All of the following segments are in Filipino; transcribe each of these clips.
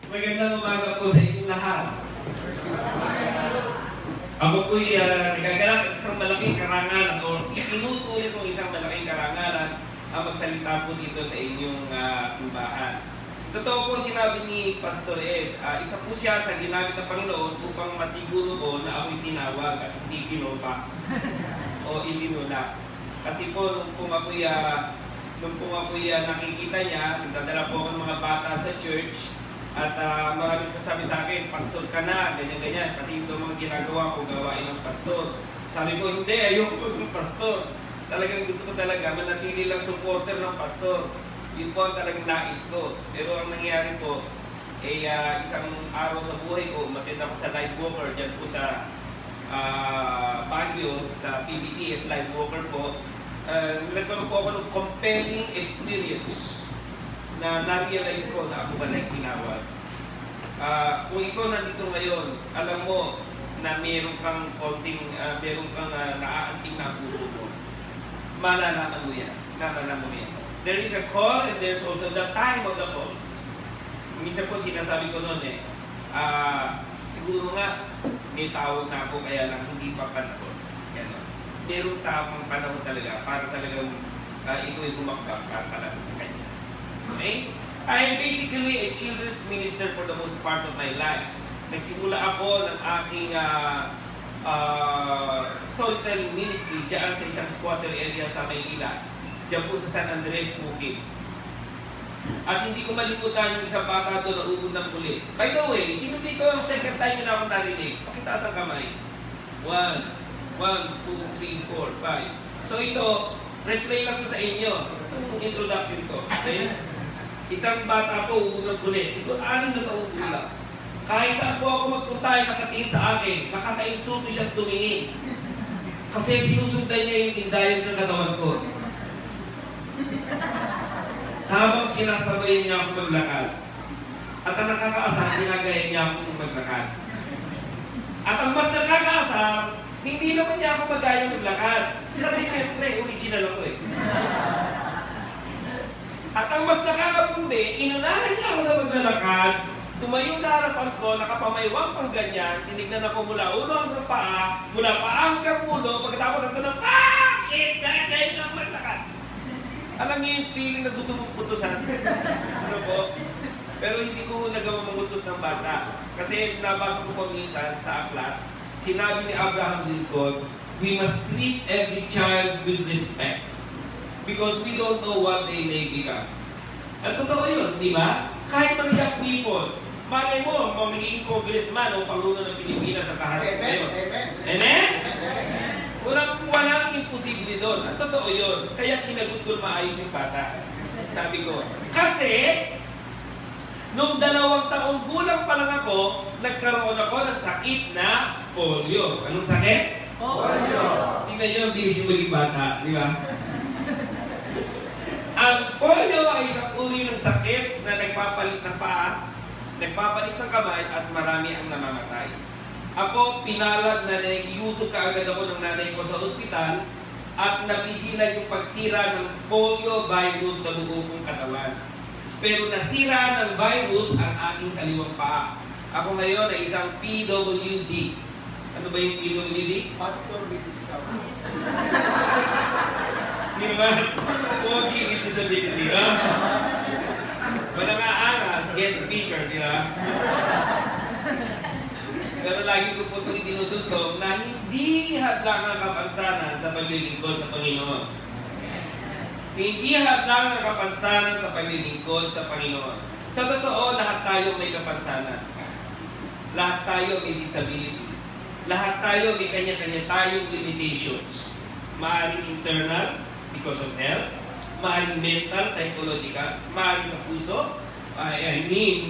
Magandang umaga po sa inyong lahat. Ako po'y nagaganap at isang malaking karangalan o itinutuloy kong isang malaking karangalan ang magsalita po dito sa inyong simbahan. Totoo po sinabi ni Pastor Ed, isa po siya sa ginamit ng Panginoon upang masiguro ko na ako'y tinawag at hindi tinopa o isinula. Kasi po nung po ako'y nakikita niya, nagdadala po ako ng mga bata sa church. At maraming sasabi sa akin, pastor ka na, ganyan-ganyan. Kasi ito mga ginagawa ko, gawain ng pastor. Sabi ko, hindi, ayoko ng pastor. Talagang gusto ko talaga, manatili lang supporter ng pastor. Yun po ang talagang nais ko. Pero ang nangyari po, isang araw sa buhay ko, umattend ako sa live walker, dyan po sa Baguio, sa PBTS live walker po. Nagkaroon po ako ng compelling experience na na-realize ko na ako pala yung tinawag. Kung ikaw nandito ngayon, alam mo na meron kang konting, naaanting na puso mo. Malalaman mo yan. Malalaman mo yan. There is a call and there's also the time of the call. Minsan po sinasabi ko noon siguro nga may tawag na ako kaya lang hindi pa panahon. Merong tamang panahon talaga para talagang ikaw ay humakbang para talaga sa kanya. Okay? I am basically a children's minister for the most part of my life. Nagsimula ako ng aking storytelling ministry diyan sa isang squatter area sa Maynila. Diyan po sa San Andres, Bukid. At hindi ko malimutan yung isang bata doon na ubod ng kulit. By the way, sino dito ang second time na ako narinig? Pakitaas ang kamay. 1, 2, 3, 4, 5. So ito, replay lang to sa inyo. Itong introduction ko. Okay? Isang bata po, ubod ng kulit. Siguro 6 na taong gulang. Kahit saan po ako magpunta ay nakatingin sa akin, nakaka-insulto siyang tumingin. Kasi sinusundan niya yung indayog ng katawan ko. Habang sinasabayin niya ako maglakad. At ang nakakaasar, ginagaya niya ako maglakad. At ang mas nakakaasar, hindi naman niya ako magaya maglakad. Kasi syempre, original ako eh. At ang mas nakakapundi, inunahan niya ako sa maglalakad, tumayo sa harapan ko, nakapamaywang pang ganyan, tinignan ako mula ulo hanggang paa, mula paa hanggang ulo, pagkatapos ang tanong, kahit lang maglakad. Alam niyo yung feeling na gusto mong putusan? Ano po? Pero hindi ko nagawa mamutos ng bata. Kasi nabasa ko po minsan sa aklat, sinabi ni Abraham Lincoln, we must treat every child with respect. Because we don't know what they may become. At totoo yun, di ba? Kahit mga young people, malay mo, magiging congressman o pangulo ng Pilipinas sa kaharap ngayon. Amen. Amen? Walang imposible doon. At totoo yun. Kaya sinagot ko maayos yung bata. Sabi ko, kasi, nung 2 taong gulang pa lang ako, nagkaroon ako ng sakit na polio. Anong sakit? Polio. Tingnan nyo, bilis yung maging bata. Di ba? Ang polio ay isang uri ng sakit na nagpapalit ng paa, nagpapalit ng kamay at marami ang namamatay. Ako, pinalad na naiusog kaagad ako ng nanay ko sa ospital at napigilan yung pagsira ng polio virus sa buong kong katawan. Pero nasira ng virus ang aking kaliwang paa. Ako ngayon ay isang PWD. Ano ba yung PWD? Pastor with discovery. Di ba? Pogi with disability, ha? Walang aangal, guest speaker, di ba? Pero lagi ko po itong itinutugtog na hindi hadlang ang kapansanan sa paglilingkod sa Panginoon. Hindi hadlang ang kapansanan sa paglilingkod sa Panginoon. Sa totoo, lahat tayo may kapansanan. Lahat tayo may disability. Lahat tayo may kanya-kanya tayong limitations. Maaring internal, because of health, maaaring mental, psychological, maaaring sa puso,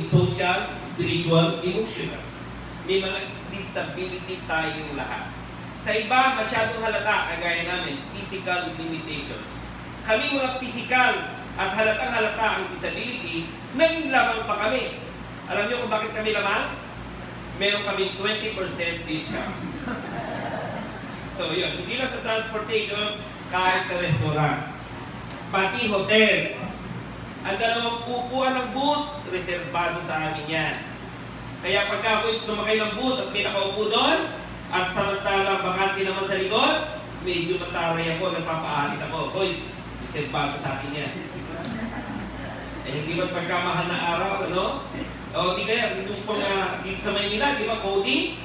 social, spiritual, emotional. May mga disability tayong lahat. Sa iba, masyadong halata, kagaya namin, physical limitations. Kami mga physical at halatang halata ang disability, naging lamang pa kami. Alam niyo kung bakit kami lamang? Meron kami 20% discount. So yun, hindi lang sa transportation, kahit sa restaurant, pati hotel. Ang dalawang upuan ng bus, reserbado sa amin yan. Kaya pagka ako'y sumakay ng bus at may nakaupo doon, at samantalang bakante naman sa likod, medyo mataray ako, nagpapaalis ako. Hoy, reserbado sa akin yan. Hindi ba pagkamahal na araw, ano? O di kaya, yung mga dito sa Maynila, di ba, coding?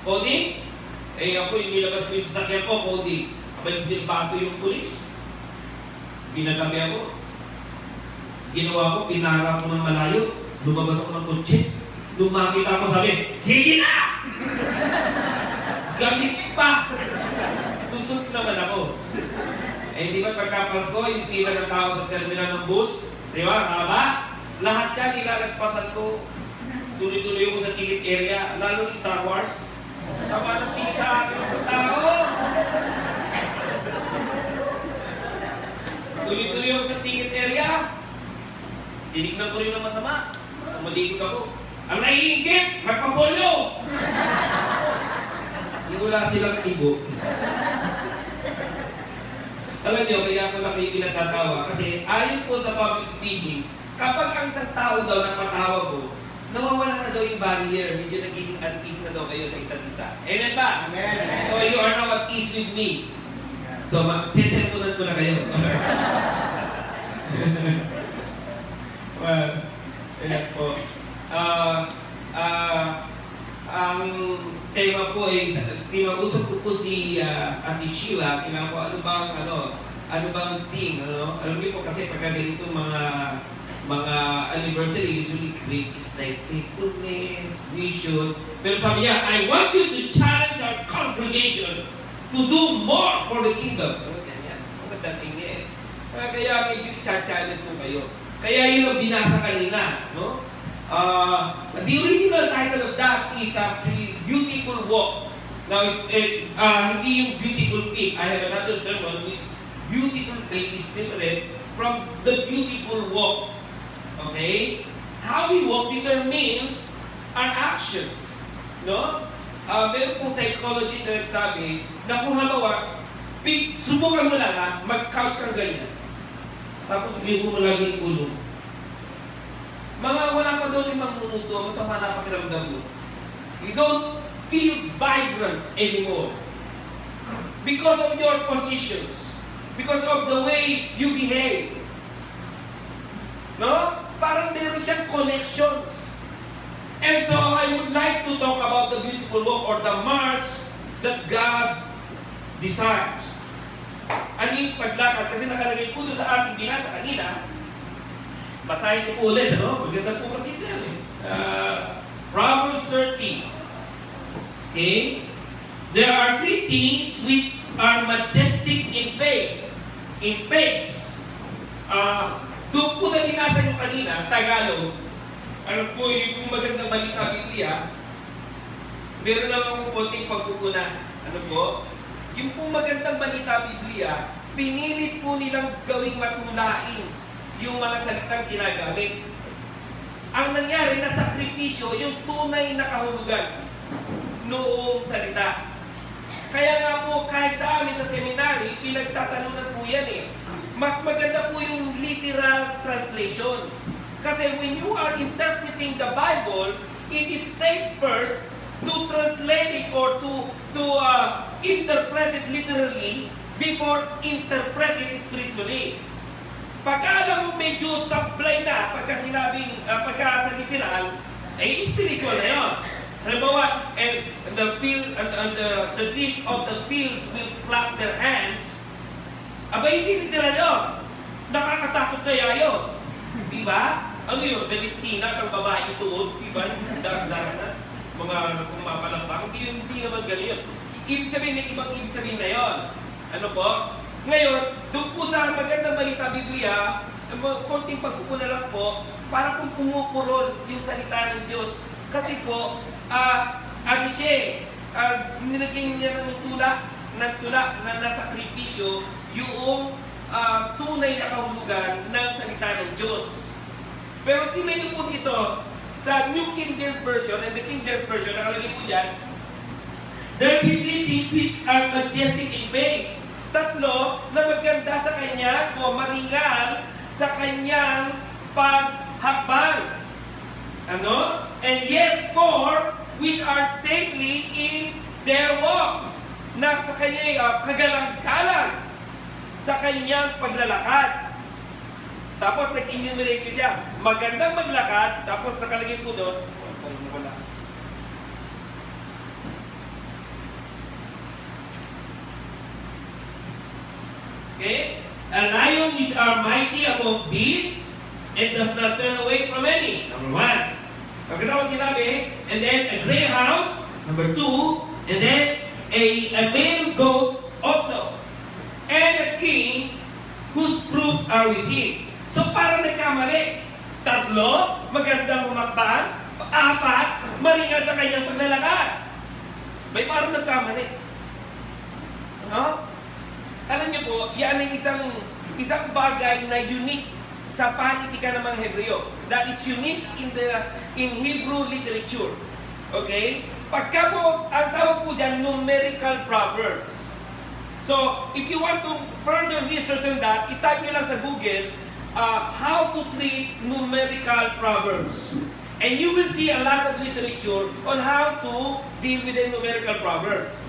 Coding? Ako yung nilabas ko yung sasakyan ko, coding. Abay, binabato yung pulis. Binagabi ako. Ginawa ko, pinara ko ng malayo. Lumabas ako ng kotse. Lumakita ako, sabi, sige na! Gamit pa! Tusok naman ako. Di ba pagkapas ko, yung pila ng tao sa terminal ng bus, di ba, nakaba? Lahat yan nilalagpasan ko. Tuloy-tuloy ako sa ticket area, lalo ni Star Wars. Sama ng tingin sa akin ng tao. Tuloy-tuloy ako sa ticket area. Tinignan ko rin ng masama. Malikot ako. Ang naiingit, magpapolyo! Hindi wala silang ibo. Alam niyo, kaya ako na kayo pinagtatawa. Kasi ayon po sa public speaking, kapag ang isang tao daw nagpatawa ko, nawawala na daw yung barrier. Medyo nagiging at ease na daw kayo sa isa't isa. Amen ba? Amen. So you are now at ease with me. So, sesentunan ko na kayo. Well, ayan po. Ang tema po ay, usap ko po si Ate Sheila, kailangan ko ano bang thing, ano? Alam niyo po kasi pagka ganito mga anniversary, usually great is like faithfulness, vision. Pero sabi niya, I want you to challenge our congregation to do more for the kingdom. Ano ganyan? Ang dating niya eh. Kaya medyo i-challenge ko kayo. Kaya yun ang binasa kanina, no? The original title of that is actually Beautiful Walk. Now, hindi yung Beautiful Feet. I have another sermon which Beautiful Feet is different from the Beautiful Walk. Okay? How we walk determines our actions. No? Meron pong psychologist na nagsabi na kung halimbawa, subukan mo lang mag-couch kang ganyan. Tapos bigyan mo lagi yung ulo. Mga wala pa doon 5 minuto, masama na pakiramdam mo. You don't feel vibrant anymore. Because of your positions. Because of the way you behave. No? Parang meron siyang connections. And so I would like to talk about the beautiful walk or the march that God desires. Ano yung paglakad? Kasi nakalagay po doon sa ating binasa kanina. Basahin ko po ulit, ano? Maganda po kasi ito yan eh. Proverbs 30. Okay? There are 3 things which are majestic in face. In face. Doon po sa binasa nyo kanina, Tagalog, ano po, yung magandang balita Biblia, meron lang akong konting pagkukunan. Ano po? Yung pong magandang balita Biblia, pinilit po nilang gawing matulain yung mga salitang ginagamit. Ang nangyari na sakripisyo, yung tunay na kahulugan noong salita. Kaya nga po, kahit sa amin sa seminary, pinagtatalunan po yan eh. Mas maganda po yung literal translation. Kasi when you are interpreting the Bible, it is safe first to translate it or to interpret it literally before interpret it spiritually. Pagka alam mo medyo sablay na pagka sinabing, pagka sa literal, ay spiritual na yun. Halimbawa, and the trees of the fields will clap their hands. Aba, hindi literal yun. Nakakatakot kaya yun. Di ba? Ano yun? Valentina, kang babaeng tuod. Di ba? Darang-darang na. Mga kumapalambak. Hindi naman ganyan. Ibig sabihin, may ibang ibig sabihin na yun. Ano po? Ngayon, doon po sa magandang balita Biblia, konting pagpupuna lang po, para kung pumupurol yung salita ng Diyos. Kasi po, ano siya nilagyan niya ng tula na nasakripisyo yung tunay na kahulugan ng salita ng Diyos. Pero tingnan niyo po dito, sa New King James Version and the King James Version, nakalagay po dyan, there be 3 things which are majestic in face. 3 na maganda sa kanya o maringal sa kanyang paghakbang. Ano? And yes, four, which are stately in their walk. Na sa kanya'y kagalang-galang sa kanyang paglalakad. Tapos nag-enumerate siya. Magandang maglakad, tapos nakalagay po doon, wala. Okay? A lion which are mighty among beasts and does not turn away from any. Number one. Pagkatapos sinabi, and then a greyhound. Number two. And then a male goat also. And a king whose troops are with him. So parang nagkamali. Tatlo, magandang humakbang. Apat, maringal sa kanyang paglalakad. May parang nagkamali. Ano? Alam niyo po, yan ay isang bagay na unique sa panitikan ng mga Hebreo. That is unique in Hebrew literature. Okay? Pagka po, ang tawag po dyan, numerical proverbs. So, if you want to further research on that, itype nyo lang sa Google, how to treat numerical proverbs. And you will see a lot of literature on how to deal with the numerical proverbs.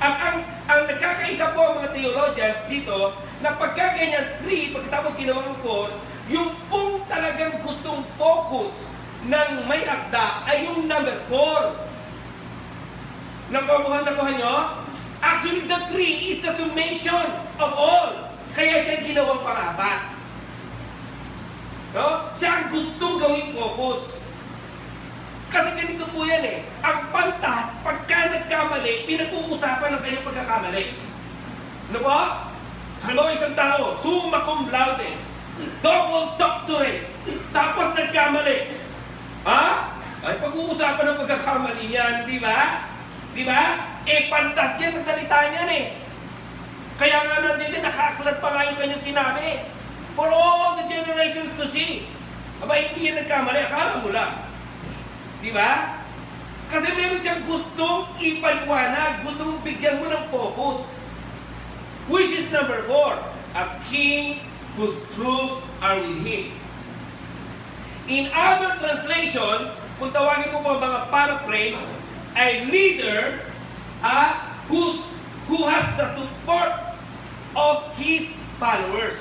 Ang nagkakaisa po ang mga theologians dito, na pagka ganyan 3, pagkatapos ginawang 4, yung pong talagang gustong focus ng may akda ay yung number 4. Nakuha nyo? Actually, the 3 is the summation of all. Kaya siya ginawang pang-apat. No? Siya ang gustong gawing focus. Kasi ganito po yan eh. Ang pantas, pagka nagkamali, pinag-uusapan ng kanyang pagkakamali. Ano po? Halimbawa isang tao, summa cum laude, double doctorate, tapos nagkamali. Ha? Ay pag-uusapan ng pagkakamali niyan, di ba? Di ba? Eh, pantas yan ang salita niyan eh. Kaya nga nandito, nakaaklat pa nga yung kanyang sinabi. For all the generations to see. Aba, hindi yan nagkamali, akala mo lang. Di ba? Kasi meron siyang gustong ipaliwanag, gustong bigyan mo ng focus. Which is number 4, a king whose troops are with him. In other translation, kung tawagin mo po mga paraphrase, a leader who has the support of his followers.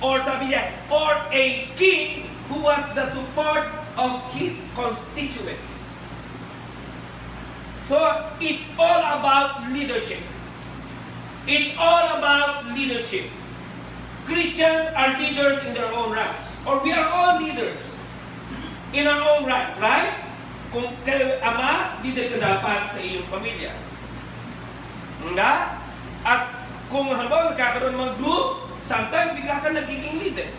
Or sabi niya, or a king who has the support of his constituents. So, it's all about leadership. It's all about leadership. Christians are leaders in their own rights. Or we are all leaders in our own right, right? Kung kayo ama, leader ka dapat sa iyong pamilya. Nga? At kung halimbawa nagkakaroon ng mga group, sometimes bigla ka nagiging leader.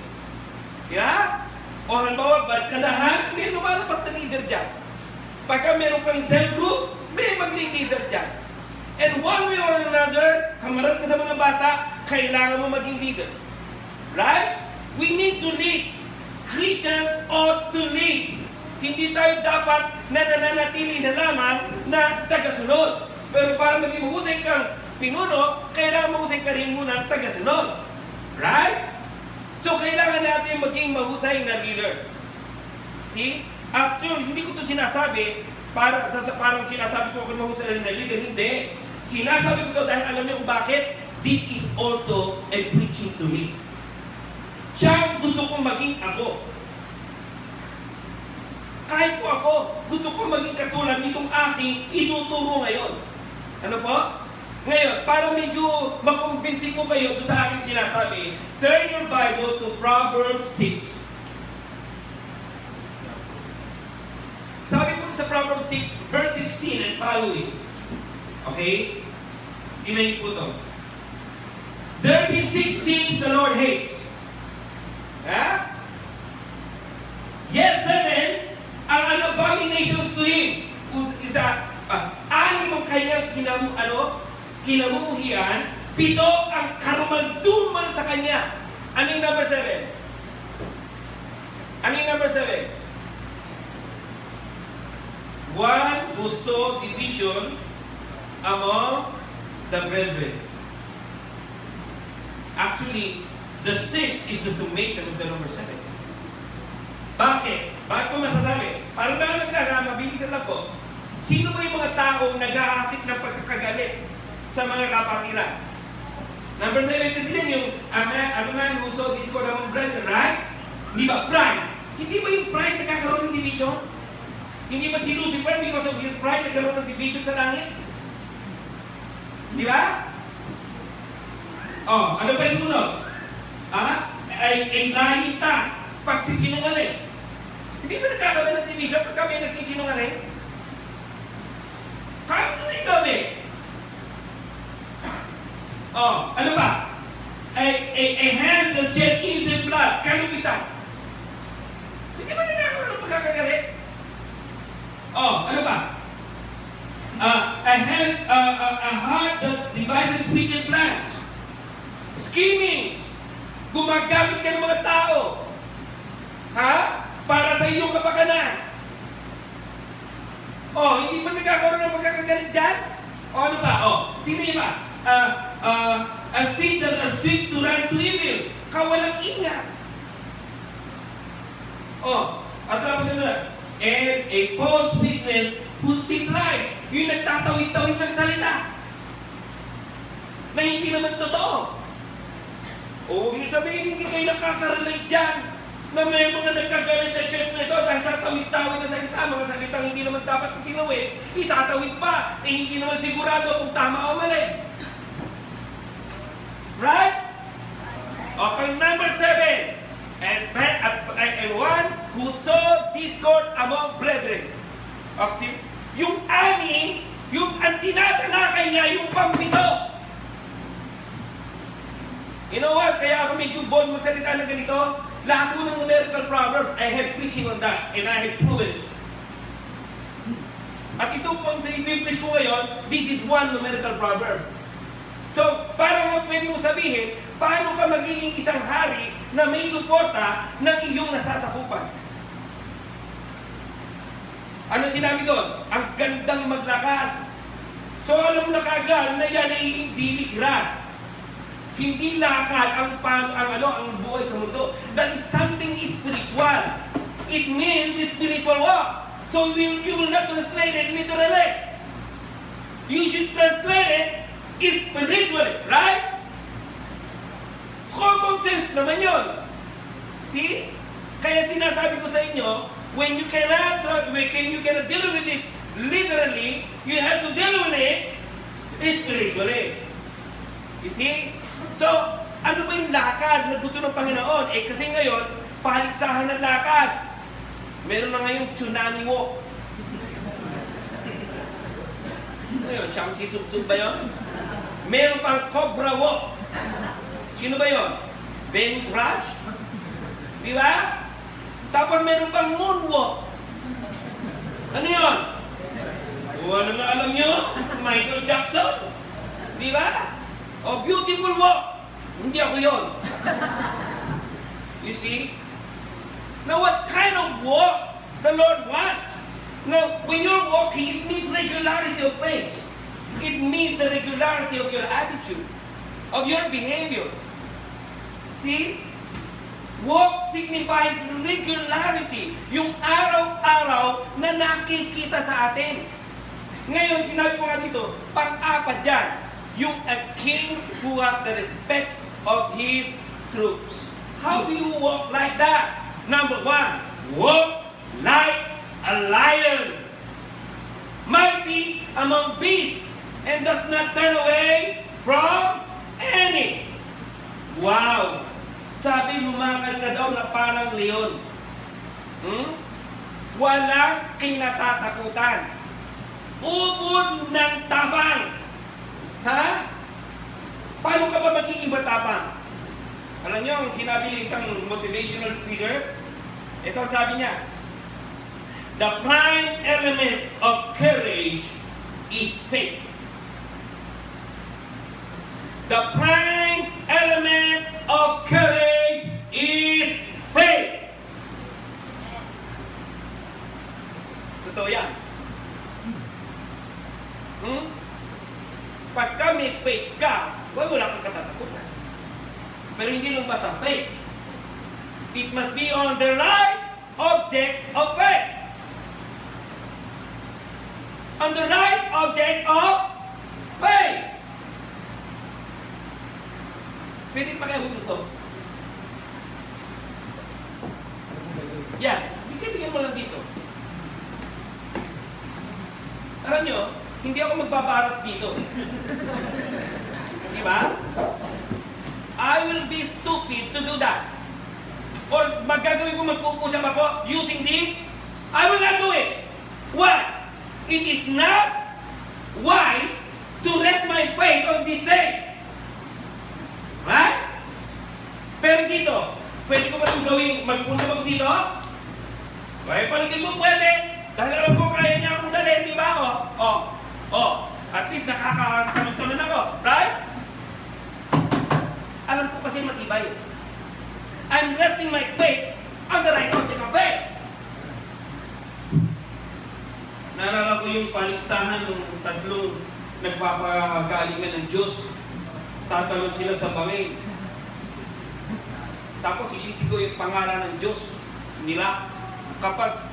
Yeah? O halimbawa, barkadahan, may lumalabas na leader dyan. Pagka meron kang cell group, may mag-leader dyan. And one way or another, kamarap ka sa mga bata, kailangan mo maging leader. Right? We need to lead. Christians ought to lead. Hindi tayo dapat nananatili na lamang na tagasunod. Pero para maging mahusay kang pinuno, kailangan mahusay ka rin muna tagasunod. Right? So, kailangan natin maging mahusay na leader. See? Actually, hindi ko ito sinasabi parang sinasabi ko kung mahusay na leader. Hindi. Sinasabi ko ito dahil alam niyo kung bakit? This is also a preaching to me. Siya ang gusto kong maging ako. Kahit po ako, gusto kong maging katulad nitong aking ituturo ngayon. Ano po? Ngayon, para medyo makumbinsi ko kayo sa aking sinasabi, turn your Bible to Proverbs 6. Sabi po sa Proverbs 6, verse 16 and following. Okay? Tingnan niyo po ito. There be 6 things the Lord hates. Ha? Yes, 7 are an abominations to Him. Anim ang kanyang kinamumuhian, 7 ang karumalduman sa kanya. Ano yung number 7? Ano yung number 7? One who saw division among the brethren. Actually, the 6 is the summation of the number 7. Bakit? Bakit ko masasabi? Parang mabilisan lang po. Sino ba yung mga taong nag-aasik ng pagkakagalit sa mga kapatiran? Number 7 kasi yan yung a man who saw discord among brethren, right? Hindi ba? Pride. Hindi ba yung pride nagkakaroon ng division? Hindi ba si Lucifer because of his pride nagkaroon ng division sa langit? Di ba? Oh, ano pa yung sumunod? Ay nahita, pagsisinungaling. Hindi ba nagkakaroon ng division pag kami nagsisinungaling? Kahit tunay kami. Oh, ano ba? A hands that shed innocent blood, kalupitan. Hindi ba nagkakaroon ng pagkakagalit? Oh, ano ba? A heart that devises wicked plans. Schemings. Gumagamit ka ng mga tao. Ha? Para sa iyong kapakanan. Oh, hindi ba nagkakaroon ng pagkakagalit dyan? Oh, ano ba? Oh, tingnan ba? And feet that are swift to run to evil. Kawalang ingat. Oh, at tapos na. And a false witness who speaks lies. Yung nagtatawid-tawid ng salita. Na hindi naman totoo. O huwag niyo sabihin, hindi kayo nakaka-relate dyan. Na may mga nagkagalit sa church na ito dahil sa tawid-tawid na salita. Mga salitang hindi naman dapat itinawid. Itatawid pa. Eh hindi naman sigurado kung tama o mali. Right? Okay, number 7. And one who saw discord among brethren. Okay, yung anim, yung ang tinatalakay niya, yung pampito. You know what? Kaya ako medyo bold magsalita na ganito. Lahat ko ng numerical proverbs, I have preaching on that and I have proven it. At ito po sa i-preach ko ngayon, this is one numerical proverb. So, parang pwede mo sabihin, paano ka magiging isang hari na may suporta ng iyong nasasakupan? Ano sinabi doon? Ang gandang maglakad. So, alam mo na kaagad na yan ay hindi literal. Hindi lakad ang buhay sa mundo. That is something spiritual. It means spiritual walk. So, you will not translate it literally. You should translate it spiritually, right? Common sense naman yun. See? Kaya sinasabi ko sa inyo, when you cannot deal with it literally, you have to deal with it spiritually. You see? So, ano ba yung lakad na gusto ng Panginoon? Eh kasi ngayon, pahaliksahan ng lakad. Meron na ngayong tsunami walk. Ano yun? Siyang sisub-sub ba yun? Meron pang Cobra Walk. Sino ba yun? Venus Raj? Di ba? Tapos meron pang Moonwalk. Ano yun? Ano na alam nyo? Michael Jackson? Di ba? O Beautiful Walk. Hindi ako yun. You see? Now what kind of walk the Lord wants? Now, when you're walking, it means regularity of pace. It means the regularity of your attitude, of your behavior. See? Walk signifies regularity. Yung araw-araw na nakikita sa atin. Ngayon, sinabi ko nga dito, pang-apat dyan, yung a king who has the respect of his troops. How do you walk like that? Number 1, walk like a lion, mighty among beasts, and does not turn away from any. Wow! Sabi, lumakad ka daw na parang leon. Walang kinatatakutan. Ubod ng tabang. Ha? Paano ka ba magiging matapang? Alam niyo, ang sinabi ng isang motivational speaker, ito ang sabi niya, the prime element of courage is faith. The prime element of courage is faith. Totoo yan. Pagka may faith ka, wala kang katatakutan. Pero hindi lang basta faith. It must be on the right of object of faith. On the right object of faith. Pwede pa kaya ito? Yan. Bigyan mo lang dito. Alam nyo, hindi ako magbabaras dito. Diba? I will be stupid to do that. Or magagawin ko, magpupusap ako using this, I will not do it. Why? It is not wise to rest my faith on this day. Right? Pero dito, pwede ko ba itong gawin, magpusap ako dito? Kaya palagay ko pwede. Dahil alam ko kaya niya akong dalhin, di ba? At least nakakatanong-tanong ako. Right? Alam ko kasi matibay. I'm resting my faith on the right object of faith. Naalala ko yung paligsahan ng tatlong nagpapagalingan ng Diyos. Tatalon sila sa bangin. Tapos isisigaw yung pangalan ng Diyos nila. Kapag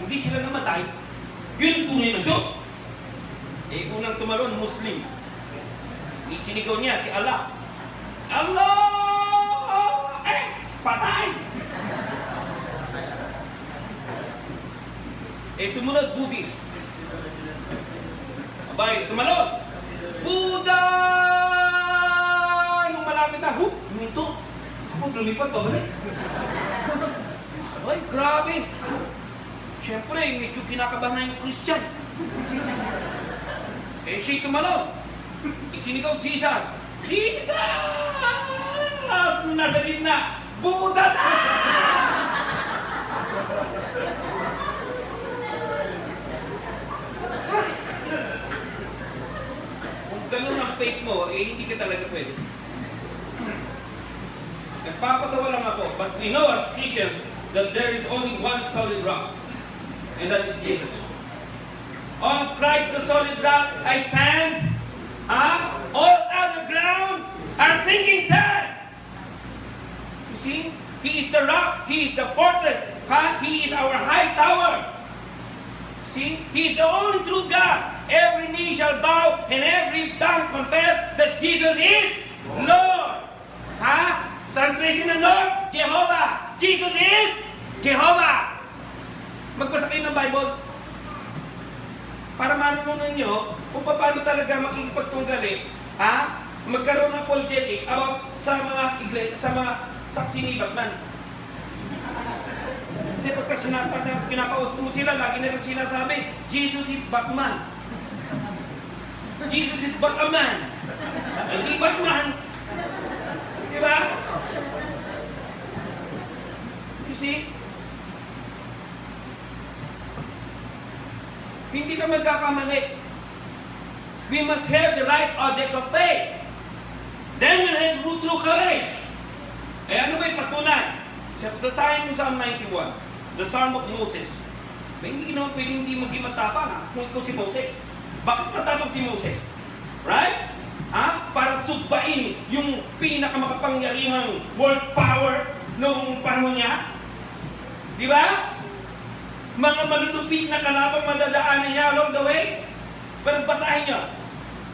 hindi sila namatay, yun tunay na Diyos. Unang tumalon, Muslim. Isinigaw niya si Allah. Allah! Patay! Sumunod, Buddhist. Abay, tumalon. Buddha! Nung malapit na, minto. Tapos lumipat pa balik. Ay, grabe. Siyempre, medyo kinakabahan na yung Christian. Siya'y tumalon. Isinigaw, Jesus! Jesus! Nung nasa gitna, Buddha na! Kung ganun ang faith mo, hindi ka talaga pwede. Nagpapatawa lang ako, but we know as Christians that there is only one solid rock, and that is Jesus. On Christ the solid rock I stand. All other ground are sinking sand. You see? He is the rock. He is the fortress. He is our high tower. See? He is the only true God. Every knee shall bow and every tongue confess that Jesus is Lord. Translation ng Lord, Jehovah. Jesus is Jehovah. Magbasa kayo ng Bible para marunong nyo kung paano talaga makikipagtunggali, magkaroon ng apologetic about sa mga sa mga saksi ni Batman. Kasi pagka kinakausap mo sila, lagi nilang sinasabi, Jesus is Batman. Jesus is Batman. Hindi Batman. Diba? You see? Hindi ka magkakamali. We must have the right object of faith. Then we'll have true courage. Ano ba yung patunay? Sasahin mo Psalm 91, the Psalm of Moses. Hindi naman pwedeng hindi maging matapang kung ikaw si Moses. Bakit matapang si Moses? Right? Para sugbain yung pinakamakapangyarihang world power noong panahon niya. Di ba? Mga malulupit na kalabang madadaanan niya along the way. Pero basahin niyo,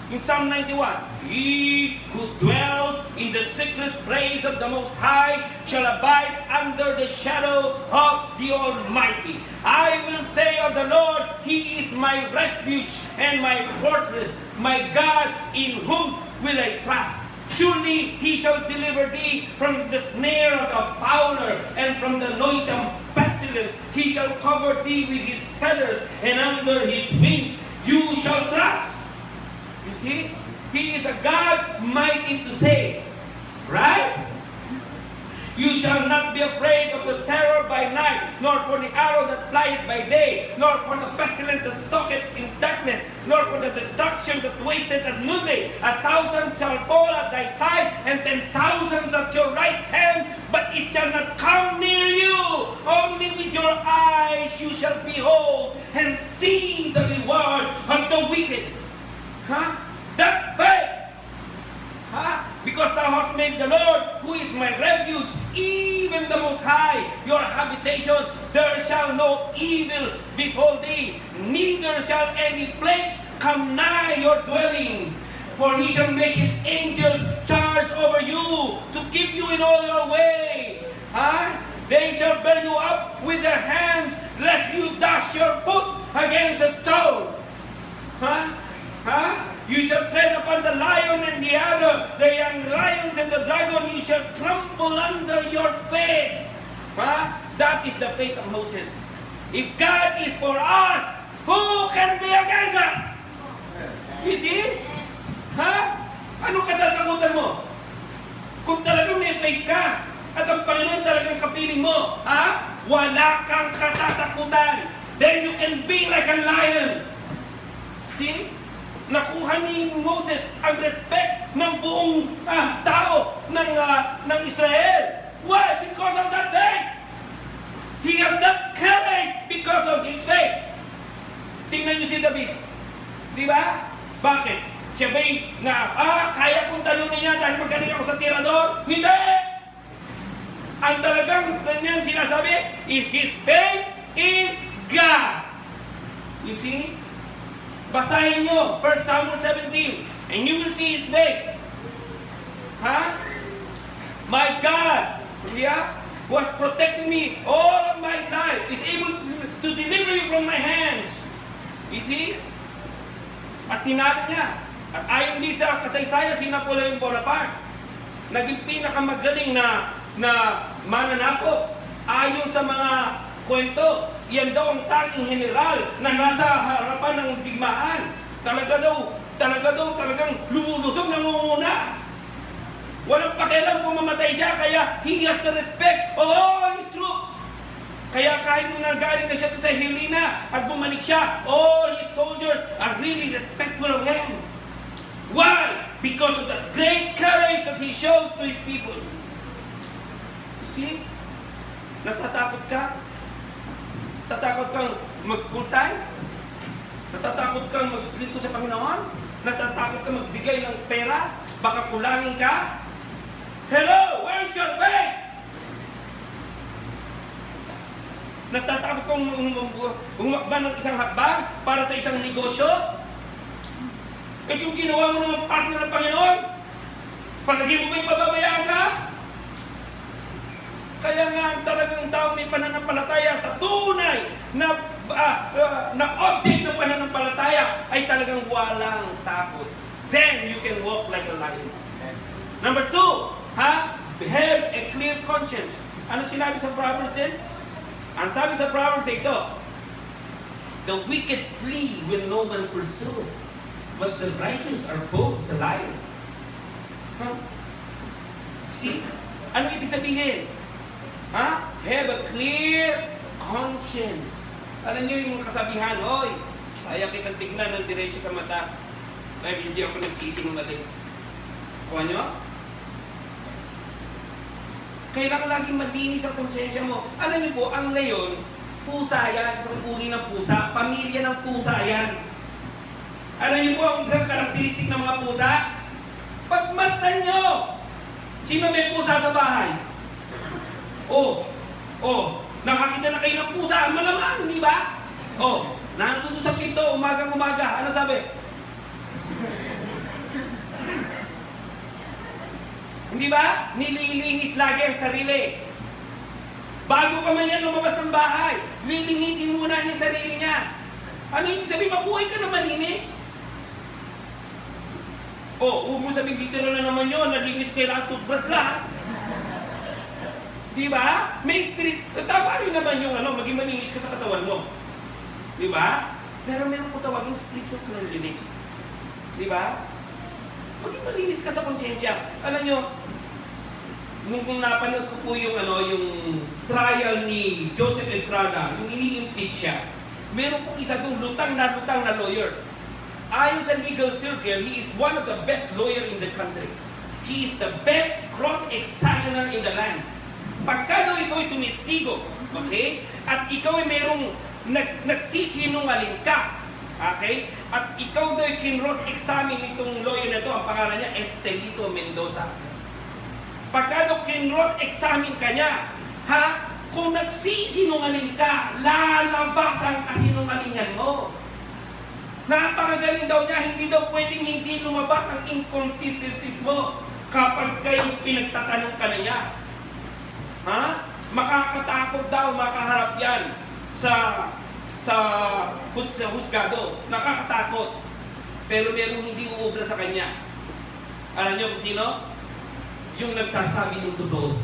in Psalm 91, He who dwells in the secret place of the Most High shall abide under the shadow of the Almighty. I will say of the Lord, He is my refuge and my fortress, my God in whom will I trust. Surely He shall deliver thee from the snare of the fowler and from the noisome pestilence. He shall cover thee with His feathers, and under His wings you shall trust. You see? He is a God mighty to save. Right? You shall not be afraid of the terror by night, nor for the arrow that flieth by day, nor for the pestilence that stalketh in darkness, nor for the destruction that wasteth at noonday. 1,000 shall fall at thy side, and 10,000 at your right hand, but it shall not come near you. Only with your eyes you shall behold and see the reward of the wicked. That's faith. Because thou hast made the Lord, who is my refuge, even the Most High, your habitation. habitation, there shall no evil befall thee, neither shall any plague come nigh your dwelling. For he shall make his angels charge over you to keep you in all your way. They shall bear you up with their hands, lest you dash your foot against a stone. You shall tread upon the lion and the adder, the young lions and the dragon, you shall trample under your feet. That is the faith of Moses. If God is for us, who can be against us? You see? Ano katatakutan mo? Kung talagang may faith ka, at ang Panginoon talagang kapiling mo, wala kang katatakutan. Then you can be like a lion. See? Nakuha ni Moses ang respect ng buong tao ng Israel. Why? Because of that faith. He has that courage because of his faith. Tingnan niyo si David. Di ba? Bakit? Siya ba'y kaya kong talunin niya dahil magaling ako sa tirador? Hindi! Ang talagang kanyang sinasabi is his faith in God. You see? Basahin nyo, 1 Samuel 17, and you will see his faith. My God, who has protected me all of my life, is able to deliver you from my hands. You see? At tinalo niya. At ayon din sa kasaysayan, si Napoleon Bonaparte, naging pinakamagaling na mananakop. Ayon sa mga kwento, yan daw ang tanging general na nasa harapan ng digmaan. Talagang lumulusog, nangunguna. Walang pakialam kung mamatay siya, kaya he has the respect of all his troops. Kaya kahit nagaling na siya sa Helena at bumalik siya, all his soldiers are really respectful of him. Why? Because of the great courage that he shows to his people. You see? Natatakot ka? Natatakot kang mag-full time? Natatakot kang maglingkod sa Panginoon? Natatakot kang magbigay ng pera? Baka kulangin ka? Hello! Where's your faith? Natatakot kang umakba ng isang hakbang para sa isang negosyo? At yung ginawa mo ng partner ng Panginoon, palagi mo ba'y pababayaan ka? Kaya nga ang talagang tao may pananampalataya sa tunay na object ng pananampalataya ay talagang walang takot. Then you can walk like a lion. Number 2, have a clear conscience. Ano sinabi sa Proverbs din? Ang sabi sa Proverbs ito, the wicked flee when no man pursue, but the righteous are bold as a lion. See? Ano ibig sabihin? Have a clear conscience. Alam niyo yung kasabihan, oy, kaya kitang tignan ng diretso sa mata. Ay, hindi ako nagsisinungaling. Kuha niyo? Kailangan laging malinis ang konsensya mo. Alam niyo po, ang leon, pusa yan, isang uri ng pusa, pamilya ng pusa yan. Alam niyo po ang isang karakteristik ng mga pusa? Pagmasdan niyo! Sino may pusa sa bahay? Nakakita na kayo ng pusa, malamang, hindi ba? Nandun sa pinto, umagang-umaga. Ano sabi? Hindi ba? Nililinis lagi ang sarili. Bago pa man yan lumabas ng bahay, lilinisin muna niya sarili niya. Ano yung sabihin? Mabuhay ka na malinis? Huwag mo sabihin, literal na naman yun, nalinis kailangan toothbrush lang. Di ba? May spirit. Tama rin naman yung maging malinis ka sa katawan mo. Di ba? Pero meron po tawagin spiritual cleanliness. Di ba? Maging malinis ka sa konsensya. Alam nyo, nung napanood ko po yung trial ni Joseph Estrada, yung ini-impeach siya, meron pong isa doon lutang na lawyer. Ayon sa legal circle, he is one of the best lawyer in the country. He is the best cross-examiner in the land. Pagka daw ikaw ay tumistigo, okay? At ikaw ay merong nagsisinungaling ka, okay? At ikaw daw ay kinross-examine itong lawyer na ito, ang pangalan niya, Estelito Mendoza. Pagka daw kinross-examine ka niya, Kung nagsisinungaling ka, lalabas ang kasinungalingan mo. Napakagaling daw niya, hindi daw pwedeng hindi lumabas ang inconsistencies mo kapag kayo pinagtatanong ka na niya. Ha? Makakatakot daw, makaharap yan sa husgado. Nakakatakot. Pero merong hindi uubra sa kanya. Alam niyo kung sino? Yung nagsasabi ng totoo.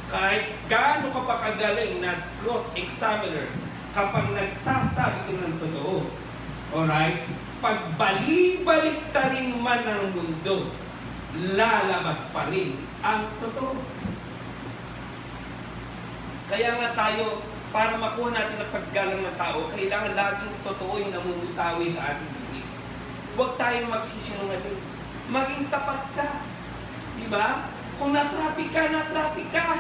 Kahit gaano ka pa kagaling na cross-examiner, kapag nagsasabi ka ng totoo, alright? Pagbali-balik ta rin man ng mundo, lalabas pa rin ang totoo. Kaya nga tayo, para makuha natin ang paggalang ng tao, kailangan laging totoo yung namumutawi sa ating bibig. Huwag tayong magsisinungaling. Maging tapat ka. Diba? Kung na-traffic ka,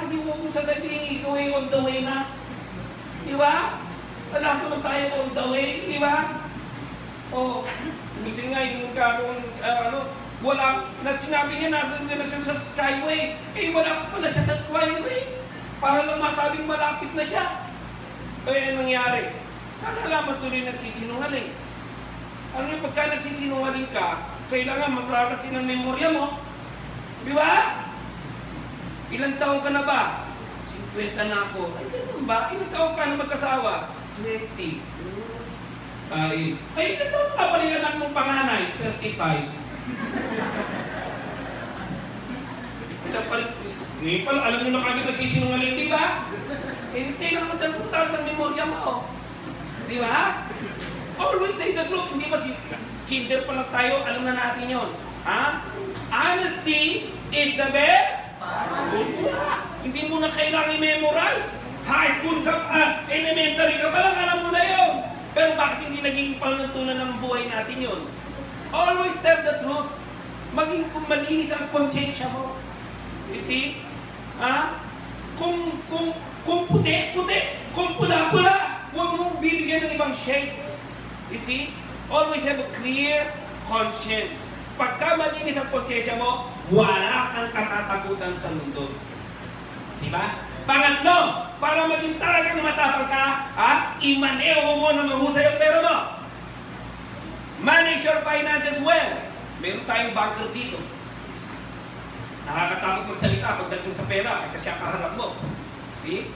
hindi mo kung sasabihin ikaw ay on the way na. Diba? Wala naman tayo on the way, diba? O, minsan nga yung wala, na sinabi niya nasa na siya sa skyway. Wala pala siya sa skyway. Para lang masabing malapit na siya. Anong nangyari? Nalalaman tuloy nagsisinungaling. Alam niyo, pagka nagsisinungaling ka, kailangan magrarasin ang memorya mo. Di ba? Ilang taon ka na ba? 50 na ako. Ay, ganun ba? Ilang taon ka na magkasawa? 20. Ay, ilang taon ka pala yung anak mong panganay? 35. Isa pa rin. Ngayon pala, alam nyo na kagad nagsisinungaling, di ba? Kailangan magdalpuntalas ang memorya mo. Di ba? Always say the truth. Hindi ba kinder pa lang tayo, alam na natin yun. Ha? Honesty is the best. Hindi mo na kailangan i-memorize. High school ka pa, elementary ka pa lang, alam mo na yun. Pero bakit hindi naging panuntunan ng buhay natin yun? Always tell the truth. Maging malinis ang konsensya mo. You see? Ha? Kung puti, kung pula, huwag mong bibigyan ng ibang shade. You see? Always have a clear conscience. Pagka malinis ang konsensya mo, wala kang katatakutan sa mundo. Diba? Pangatlo, para maging talagang matapang ka, imaneho mo na mahusay ang pera mo. Manage your finances well. Meron tayong banker dito. Nakakatakot magsalita pagdating sa pera kasi ang kaharap mo. See?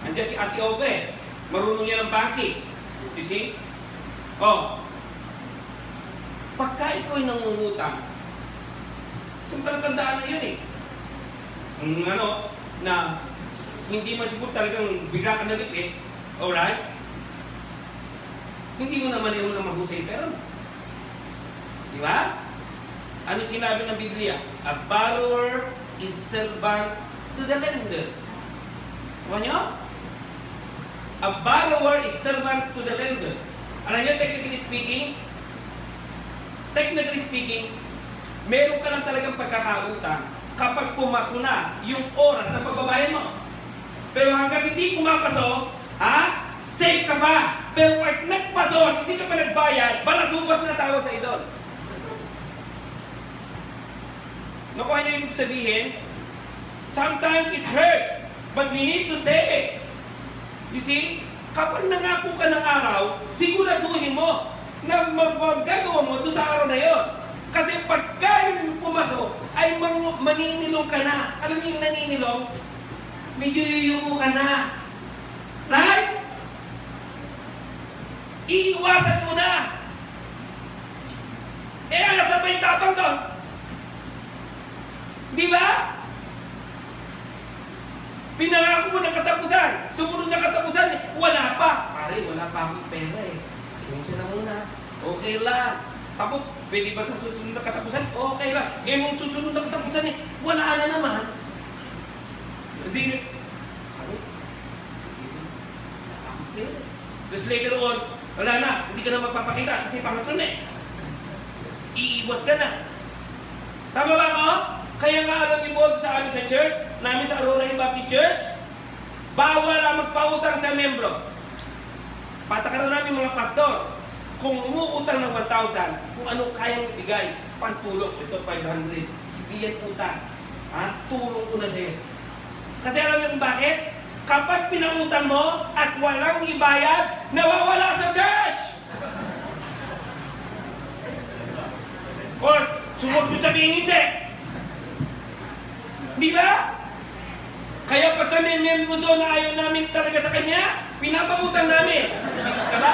Andiyan si Ate Ove. Marunong yan ng banking. You see? Pagka ikaw ay nangungutang, siyempre tandaan na yun na hindi mo siguro talagang bigla ka nalipit, alright? Hindi mo naman yung mahusay pera mo. Di ba? Ano sinabi ng Biblia? A borrower is servant to the lender. Ano nyo? A borrower is servant to the lender. Alam nyo, technically speaking, meron ka lang talagang pagkakautang kapag pumaso na yung oras ng pagbabayad mo. Pero hanggang hindi pumapaso, safe ka pa. Pero pag nagpaso at hindi ka pa nagbayad, balasubas na tao sa idol. Nakuha niyo ibig sabihin? Sometimes it hurts, but we need to say it. You see? Kapag nangako ka ng araw, siguraduhin mo na magagawa mo doon sa araw na yon. Kasi pagka yung pumasok, ay maninilong ka na. Alam niyo yung naninilong? Medyo yuyungo ka na. Right? Iiwasan mo na. Ano sabay tapang doon? Di ba? Pinangako mo ng katapusan. Sumunod na katapusan, wala pa. Pare, wala pa akong pera Pasensya na muna. Okay lang. Tapos, pwede ba sa susunod na katapusan? Okay lang. Mong susunod na katapusan wala na naman. Hindi. Tapos later on, wala na. Hindi ka na magpapakita kasi pangatlo na Iiwas ka na. Tama ba ako? Kaya nga alam niyo po sa amin sa church, namin sa Aurora Baptist Church, bawal ang magpautang sa membro. Patakaran namin mga pastor, kung umuutang ng 1,000, kung anong kayang ibigay, pantulong, ito 500, hindi yan utang. Tulong ko na sa'yo. Kasi alam niyo kung bakit? Kapag pinautang mo at walang ibayad, nawawala sa church! Or, suwag mo sabihin hindi. Di ba? Kaya pag kami membro doon na ayaw namin talaga sa kanya, pinapautang namin. Ka ba?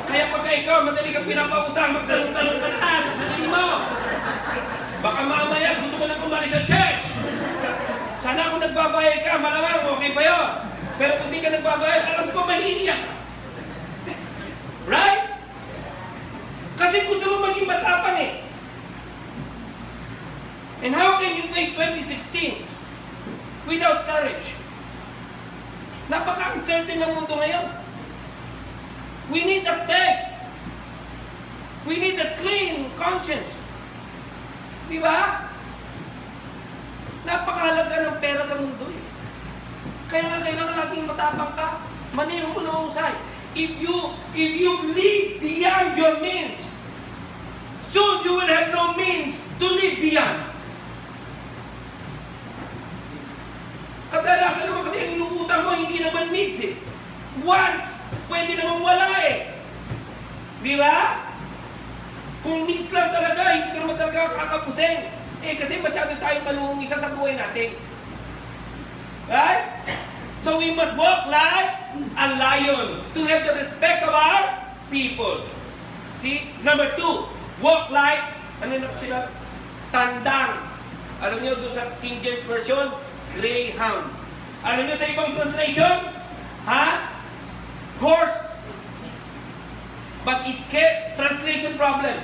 Kaya pagka ikaw, madali kang pinapautang, magtanong-tanong ka na sa sarili mo. Baka mamaya gusto ko na umalis sa church. Sana kung nagbabayad ka, malamang okay pa yun. Pero kung di ka nagbabayad, alam ko mahihiyak. Right? Kasi gusto mo maging matapang eh. And how can you face 2016 without courage? Napaka-uncertain ng mundo ngayon. We need a faith. We need a clean conscience. Di ba? Napakahalaga ng pera sa mundo eh. Kaya nga kailangan laging matapang ka. Maneho mo na usay. If you live beyond your means, soon you will have no means to live beyond. Kadalasan naman kasi ang inuutang mo, hindi naman needs eh. Once, pwede naman wala eh. Di ba? Kung needs lang talaga, hindi ka naman talaga kakapusin. Eh kasi masyado tayong maluhong isa sa buhay natin. Right? So we must walk like a lion to have the respect of our people. See? Number 2, walk like, ano na sila? Tandang. Alam niyo doon sa King James Version, greyhound. Alam niyo sa ibang translation? Horse. But it translation problem.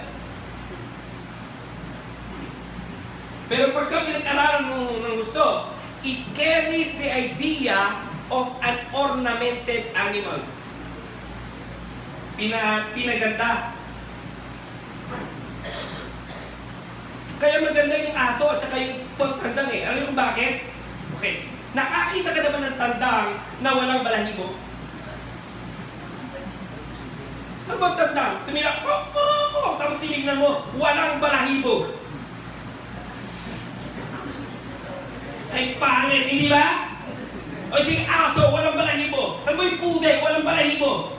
Pero pagka pinag-aralan ng gusto, it carries the idea of an ornamented animal. Pinaganda. Kaya maganda yung aso at saka yung tandang eh. Alam mo bakit? Okay. Nakakita ka naman ng tandang na walang balahibo? Ano ba tandang? Tumila, tapos tinignan mo, walang balahibo. Ay pangit, hindi ba? O yung aso, walang balahibo. Ano yung pude, walang balahibo.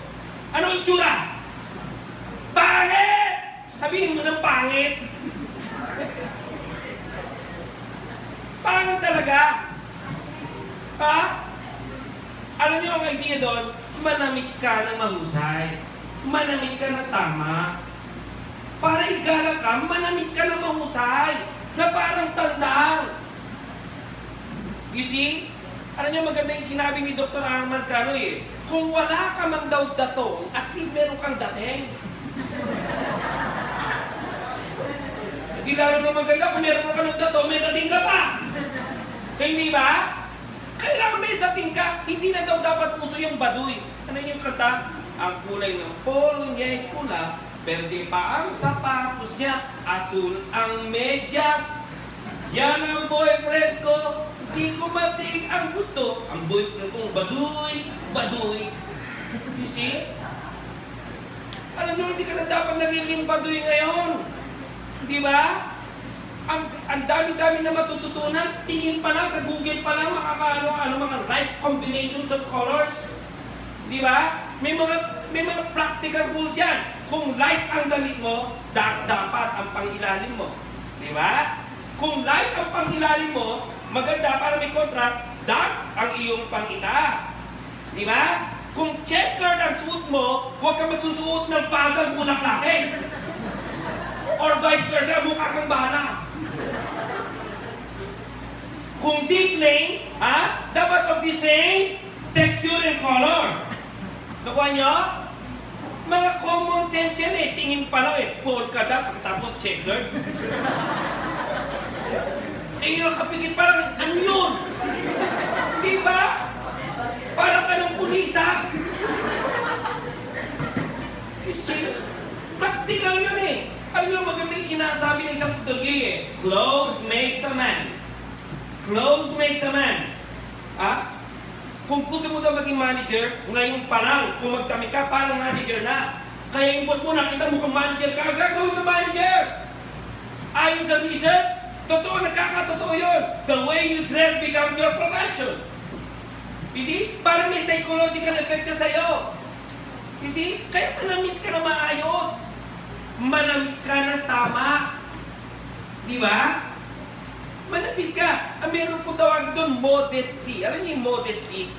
Ano yung tsura? Pangit! Sabihin mo ng pangit. Pangit talaga. Ha? Alam niyo ang idea doon? Manamit ka ng mahusay. Manamit ka ng tama. Para igala ka, manamit ka ng mahusay. Na parang tandang. You see? Alam niyo maganda yung sinabi ni Dr. Arman Canoy eh. Kung wala ka man daw datong, at least meron kang dating. Hindi lalo na maganda kung meron ka ng datong, may dating ka pa. Hindi ba? Kailangan may dating ka. Hindi na daw dapat uso yung baduy. Ano yung kanta? Ang kulay ng polo niya ay pula, berde pa ang sapatos niya, asul ang medyas. Yan ang boyfriend ko. Hindi ko matig ang gusto. Ang boyfriend kong baduy. You see? Alam nyo, hindi ka na dapat nagiging baduy ngayon. Di ba? Ang dami-dami na matututunan. Tingin pa lang, sa Google pa lang, makakaano mga right combinations of colors. Di ba? May mga practical rules yan. Kung light ang damit mo, dapat ang pangilalim mo. Di ba? Kung light ang pangilalim mo, maganda para may contrast, dark ang iyong pangitaas. Di ba? Kung checkered ang suot mo, huwag kang magsusuot ng pagang bulaklake. Or vice versa, mukha kang bala. Kung deep lane, dapat of the same texture and color. Nakuha nyo? Mga common sense yan eh. Tingin pa lang eh. Polka dot, pagkatapos checkered. Yung nakapikit parang, ano yun? Di ba? Parang ka ng kulisa. You see? Practical yun eh. Alam mo, maganda yung sinasabi ng isang tutorial eh. Clothes makes a man. Clothes makes a man. Kung gusto mo daw maging manager, ngayon pa lang, kung magdami ka, parang manager na. Kaya yung boss mo, nakita mo kung manager ka, gagawin ka manager. Ayon sa research, Totoo, nagkakatotoo yun. The way you dress becomes your profession. You see? Parang may psychological effect siya sa'yo. You see? Kaya manamis ka na maayos. Manamit ka ng tama. Di ba? Manamit ka. Ang meron po tawag doon, modesty. Alam niyo yung modesty?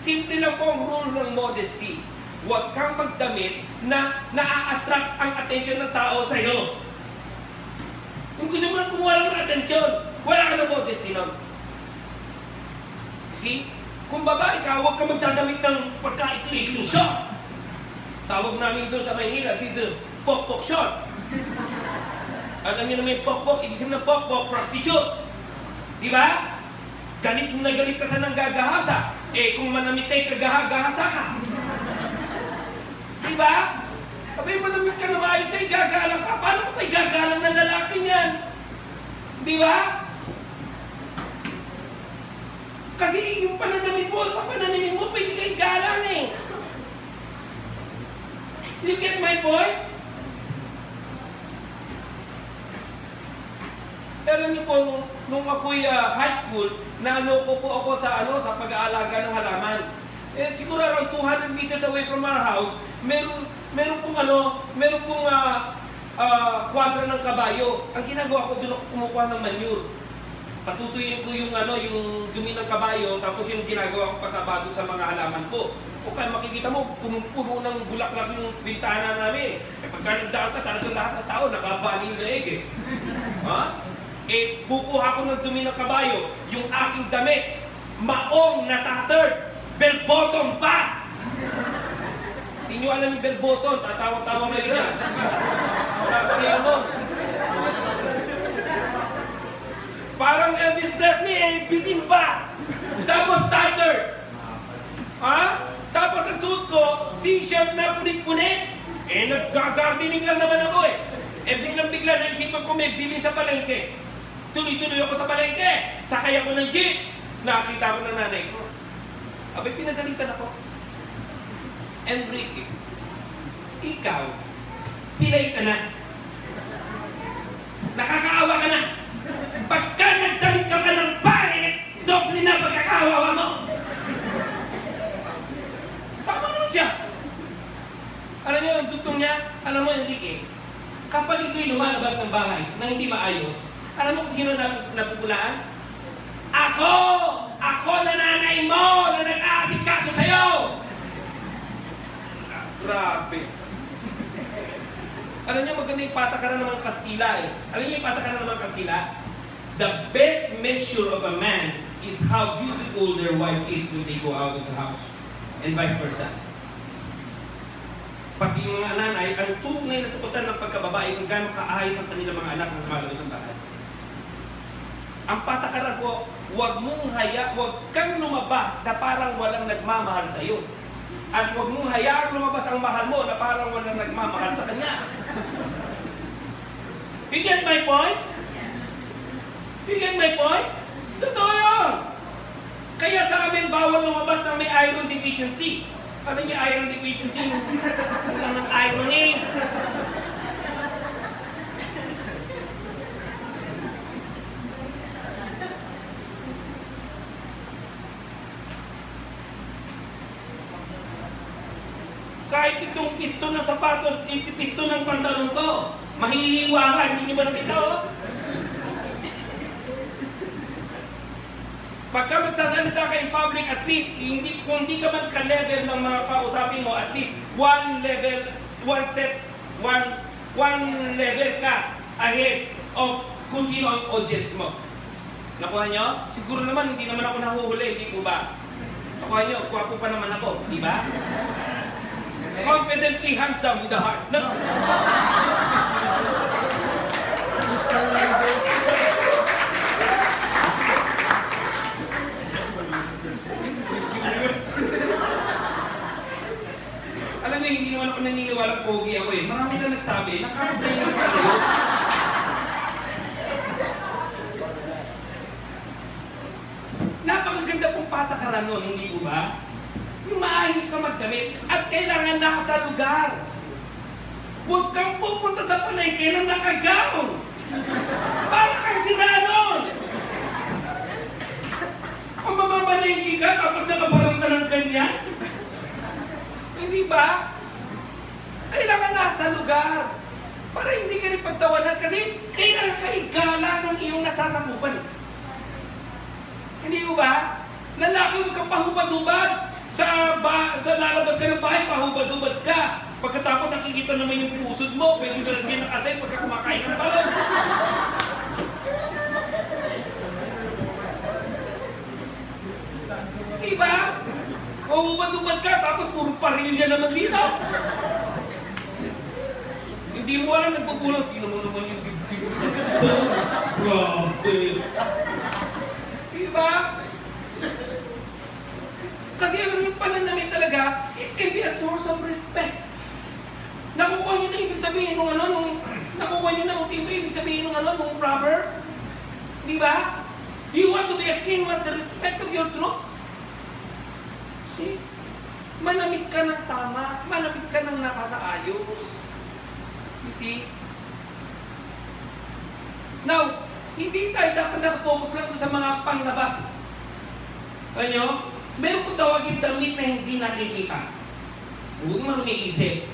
Simple lang po ang rule ng modesty. Huwag kang magdamit na naa-attract ang attention ng tao sa'yo. Kung gusto mo na kumuha lang ng atensyon, wala ka ng modesty nun. See? Kung babae ka, huwag ka magdadamit ng pagkaikli-ikling shot. Tawag namin doon sa Maynila, dito, pok-pok shot. Alam niyo naman yung pok-pok, ibig sabihin ng pok-pok, prostitute. Di ba? Galit na galit ka sa nanggagahasa. Eh, kung manamit kay kagahagahasa ka. Di ba? Abay, manamit ka na maayos na igagalang ka. Paano ka pa igagalang ng lalaki niyan? Di ba? Kasi yung pananamit mo, sa pananamit mo, pwede ka igalang eh. You get my point? Alam niyo po, nung ako'y high school, naano po ako sa pag-aalaga ng halaman. Eh, siguro around 200 meters away from our house, meron pong kwadra ng kabayo. Ang ginagawa ko, doon ako kumukuha ng manure. Patutuyin ko yung dumi ng kabayo, tapos yung ginagawa ko pagkabato sa mga halaman ko. O kaya makikita mo, punong-puno ng bulaklak yung bintana namin. Eh, pagka nagdaan ka, talagang lahat ng tao, nakabali yung leeg eh. Ha? Eh, kukuha ko ng dumi ng kabayo, yung aking damit, maong na tattered, bell bottom pa! Hindi nyo alam yung bell bottom, tatawa-tawa kayo na. Wala pa kayo mo. Parang Elvis Presley, eh, bitin pa! Tapos tattered! Ha? Tapos ang suit ko, t-shirt na punit-punit. Eh, nag-gardening lang naman ako eh. Eh, biglang-bigla naisipan ko may bilin sa palengke. Tuloy-tuloy ako sa palengke. Sakay ako ng jeep. Nakakita ko ng nanay ko. Abay, pinagalitan ako. Enrique, ikaw, pilay ka na. Nakakaawa ka na. Pagka nagdamit ka pa ng pangit, doble na pagkakawawa mo. Tama naman siya. Alam niyo, ang dugtong niya, alam mo, Enrique, kapag ikaw'y lumalabas ng bahay na hindi maayos, alam mo kung sino napupulaan? Ako! Ako na nanay mo na nag-aasikaso sa'yo! Grabe. Alam niyo, maganda yung patakaran ng mga Kastila eh. Alam niyo yung patakaran ng mga Kastila? The best measure of a man is how beautiful their wife is when they go out of the house. And vice versa. Pati yung mga nanay, ang tunay na sakutan ng pagkababae kung gaano kaayos ang kanilang mga anak na lumalabas ng bahay. Ang patakaran ko, huwag kang lumabas na parang walang nagmamahal sa iyo. At huwag mong hayaang lumabas ang mahal mo na parang walang nagmamahal sa kanya. You get my point? You get my point? Totoo yun! Kaya sa amin, bawal lumabas na may iron deficiency. Ano yung iron deficiency? Wala ng iron eh. Kahit itong piston ng sapatos, piston ng pantalon ko, mahihiwaran, hindi ba nakita oh? Pagka magsasalita ka in public, at least, kung hindi ka man ka-level ng mga kausapin mo, at least one level ka ahead of kung sino ang audience mo. Nakuha nyo? Siguro naman, hindi naman ako nahuhuli, hindi po ba? Nakuha nyo, kwapo pa naman ako, di ba? Confidently handsome with a heart. No? Alam niyo, hindi naman ako naniniwalang pogi ako eh. Marami na nagsabi, nakaka-brainless pa kayo. Napakaganda pong patakaran nun, hindi po ba? Yung maayos ka magdamit at kailangan nasa lugar. Huwag kang pupunta sa palengke na nakagaon. Parang kang sira nun! Ang mamamalengki ka, tapos nakaparang ka ng ganyan? Hindi ba? Kailangan nasa lugar para hindi ka rin pagtawanan kasi kailangan ka igala ng iyong nasasakupan. Hindi mo ba? Lalaki, huwag kang pahubad-hubad. Sa lalabas ka ng bahay, pahubad-hubad ka. Pagkatapos nakikita naman yung pusod mo, pwede na lagyan ng asay pagka kumakain ng balon. Diba? Pahubad-hubad ka, tapos puro parilya naman dito. Hindi mo alam, nagpupulang. Tino mo naman yung dibdib. Grabe. Diba? Kasi alam yung pananamit talaga, it can be a source of respect. Nakukuha nyo na ibig sabihin nung nakukuha nyo na ibig sabihin nung Proverbs. Di ba? You want to be a king who has the respect of your troops? See? Manamit ka ng tama, manamit ka ng nakasaayos. You see? Now, hindi tayo dapat nakapokus lang sa mga panglabas. Alam nyo? Meron kong tawagin damit na hindi nakikita. Huwag mo umiisip.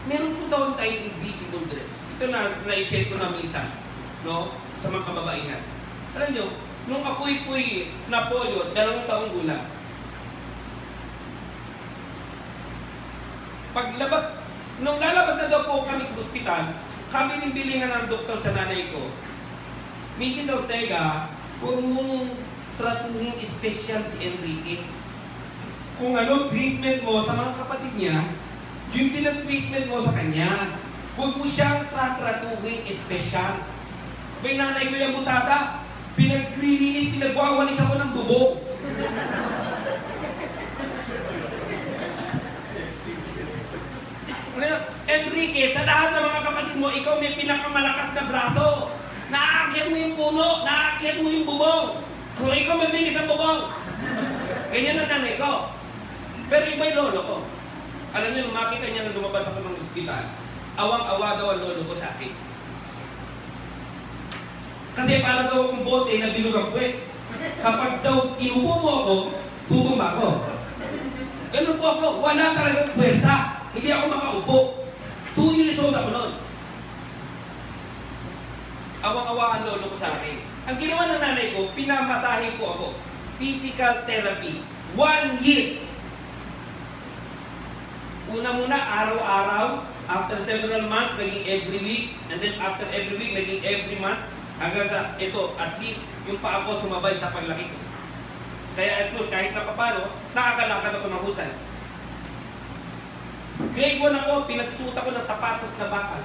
Meron kong tawagin tayo invisible dress. Ito na-share ko na minsan, no? Sa mga kababaihan. Alam nyo, nung ako'y na polio, 2 taong gulang. Nung lalabas na daw po kami sa ospital, kami nibilingan ng doktor sa nanay ko, Mrs. Ortega, huwag mong tratuhin espesyal si Enrique. Kung treatment mo sa mga kapatid niya, yung din ang treatment mo sa kanya. Huwag mo siyang tratuhin espesyal. May nanay ko yung busada, pinagklininis, pinagwawalis ako ng bubog. Enrique, sa lahat ng mga kapatid mo, ikaw may pinakamalakas na braso. Naaakyat mo yung puno, naaakyat mo yung bubong. Kung ikaw maglinis ang bubong. Ganyan ang nanay ko. Pero iba yung lolo ko. Alam niyo, makita niya nang lumabas ako ng ospital, awang-awa daw ang lolo ko sa akin. Kasi para daw akong bote na bilog ang puwet. Kapag daw inupo mo ako, bubumba ako. Ganun po ako, wala talagang pwersa. Hindi ako makaupo. 2 years old ako noon. Awang-awa ang lolo ko sa akin. Ang ginawa ng nanay ko, pinamasahe ko ako. Physical therapy. 1 year. Una-muna, araw-araw. After several months, naging every week. And then after every week, naging every month. Hanggang sa, ito, at least, yung paa ko sumabay sa paglaki ko. Kaya ito, kahit na papano, nakakalakad ako ng husay. Grade 1 ako, pinagsuot ako ng sapatos na bakal.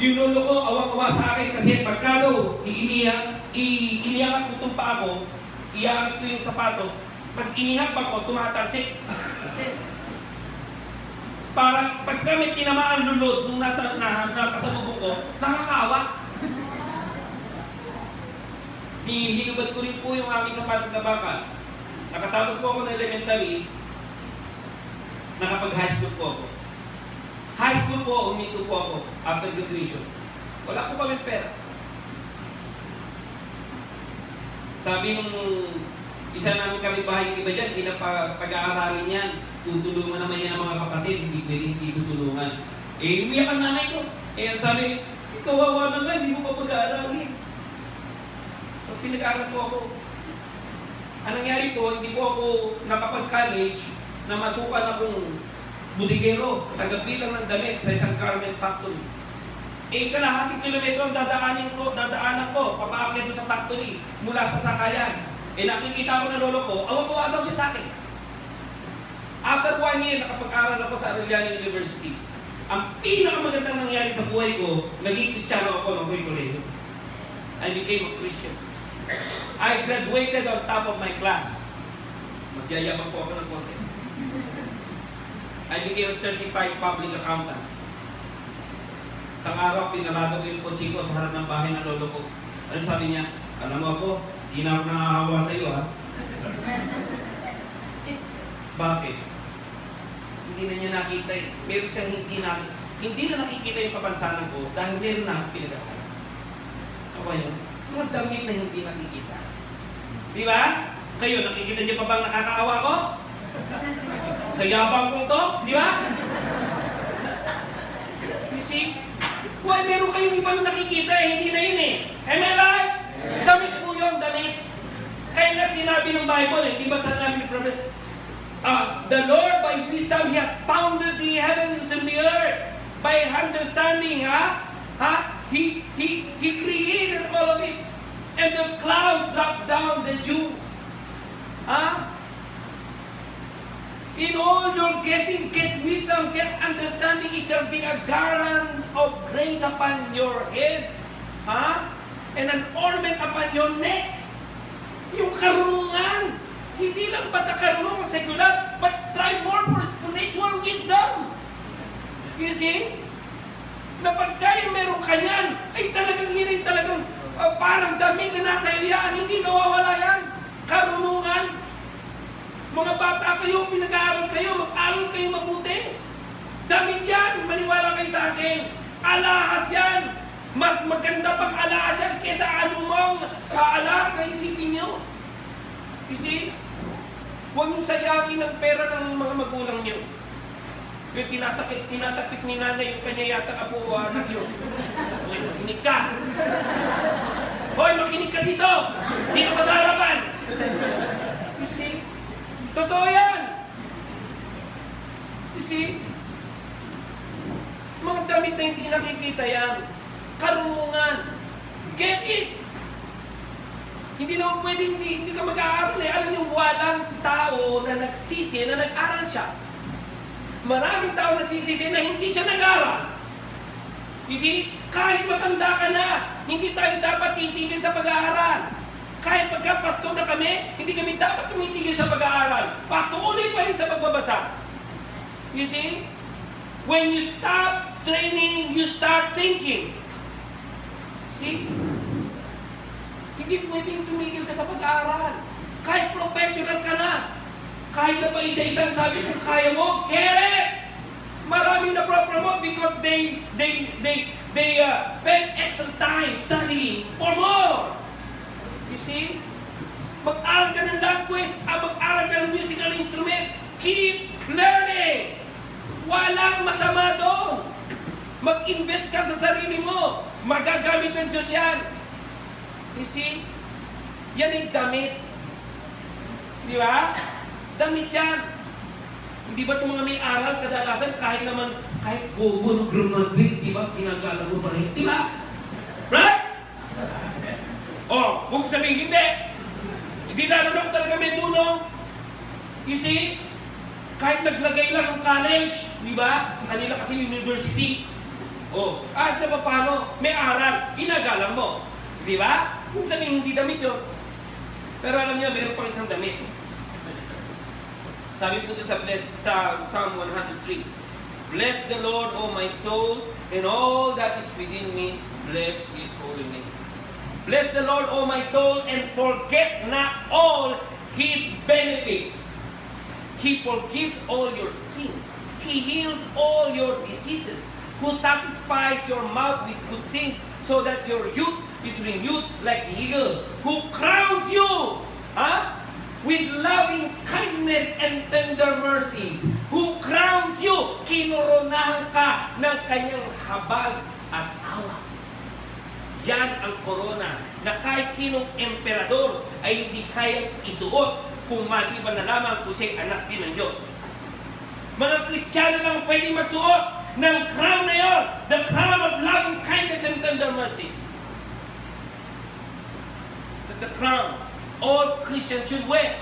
Yung lolo ko, awang-awa sa akin kasi pagka daw, iniangat ko itong paa ko, iangat ko yung sapatos, pag inihap ako, tumatalsik. Parang pagka may tinamaan lulod nung nakasalubong ko, nakakaawa. Hinubad ko rin po yung aming sapatos na bakal. Nakatapos po ako ng elementary, nakapag-high school po ako. High school po, huminto po ako after graduation. Wala po kami pera. Sabi nung isa namin kami bahay iba dyan, hindi na pag-aaralin yan. Tutulungan naman yan ang mga kapatid, hindi pwede hindi tutulungan. Umiyak ang nanay ko. Sabi, kawawa na nga, hindi mo pa pag-aaralin. So, pinag-aaral po ako. Anong nangyari po, hindi po ako nakapag-college na masukan akong budigero, tagabilang ng damit sa isang garment factory. Kalahating kilometro ang dadaanan ko, papaakyat sa factory, mula sa sakayan. Nakikita ko ng lolo ko, awag-awa daw siya sa akin. After 1 year, nakapag-aral ako sa Arellano University. Ang pinakamagandang nangyari sa buhay ko, naging Kristiyano ako ng kolehiyo. I became a Christian. I graduated on top of my class. Magyayabang po ako ng konti. I became a certified public accountant. Isang araw, pinarado ko yung kotse ko sa harap ng bahay ng lolo ko. Ano sabi niya? Alam mo ako, hindi na ako nakakawa sa iyo, ha? Bakit? Hindi na niya nakita eh. Meron siyang hindi nakita. hindi na nakikita yung kapansanan ko dahil meron na akong pinag-aralan. Ako yun? Mga damit na hindi nakikita. Di ba? Kayo, nakikita niyo pa bang nakakaawa ko? Sa yabang kong to? Di ba? You see? Why, meron kayong iba na nakikita eh, hindi na yun eh. Am I right? Damit po yun, damit. Kaya nga sinabi ng Bible eh, di ba sa namin yung problem? The Lord by wisdom, He has founded the heavens and the earth. By understanding, He created all of it. And the clouds dropped down the dew. In all your getting, get wisdom, get understanding. It shall be a garland of grace upon your head. And an ornament upon your neck. Yung karunungan. Hindi lang basta karunungan secular, but strive more for spiritual wisdom. You see? Na pagka meron ka niyan, ay talagang yun ay talagang parang damit na nasa iyo yan. Hindi nawawala yan. Karunungan. Mga bata kayo, pinag-aaral kayo, mag-aaral kayo mabuti. Damit yan, maniwala kayo sa akin. Alahas yan. Mas maganda pag alahas yan kesa anumang alahas na isipin nyo. You see? Huwag niyong sayangin ang pera ng mga magulang niyo. Yung tinatakip ni nanay yung kanya yata apo o anak niyo. Hoy, makinig ka! Hoy, makinig ka dito! Dito ka sa harapan! You see? Totoo yan! You see? Mga damit na hindi nakikita yan. Karunungan. Get it! Hindi naman pwede, hindi ka mag-aaral eh. Alam niyo, walang tao na nagsisi, na nag-aral siya. Maraming tao nagsisisi na hindi siya nag-aral. You see, kahit matanda ka na, hindi tayo dapat titigil sa pag-aaral. Kahit pagka-pastor na kami, hindi kami dapat tumitigil sa pag-aaral. Patuloy pa rin sa pagbabasa. You see? When you stop training, you start thinking. See? Hindi pwedeng tumigil ka sa pag-aaral. Kahit professional ka na. Kahit na pa isa-isang sabi kung kaya mo, kere! Maraming na pro-promote because they spend extra time studying for more. You see? Mag-aral ka ng language, mag-aral ka ng musical instrument. Keep learning! Walang masama doon. Mag-invest ka sa sarili mo. Magagamit ng Diyos yan. You see? Yan yung damit. Di ba? Damit yan. Hindi ba itong mga may aral kadalasan kahit gobo ng graduate, di ba? Kinagalang mo pa rin. Di ba? Right? Oh, huwag sabihin hindi. Hindi lalo na kung talaga may dunong. You see? Kahit naglagay lang ng college, di ba? Kanila kasi university. Oh, at na paano? May aral. Ginagalang mo. Di ba? Kung sabihin hindi damit yun. Pero alam niyo, meron pang isang damit. Sabi po ito sa Psalm 103. Bless the Lord, O my soul, and all that is within me, bless His holy name. Bless the Lord, O my soul, and forget not all His benefits. He forgives all your sin. He heals all your diseases. Who satisfies your mouth with good things, so that your youth is renewed like the eagle. Who crowns you with loving kindness and tender mercies. Who crowns you, kinoronahan ka ng kanyang habag at awa. Yan ang korona na kahit sinong emperador ay hindi kayang isuot kung maliban na lamang kung siya'y anak din ng Diyos. Mga Kristiyano lang pwede magsuot ng crown na yon, the crown of loving kindness and tender mercies. That's the crown all Christians should wear.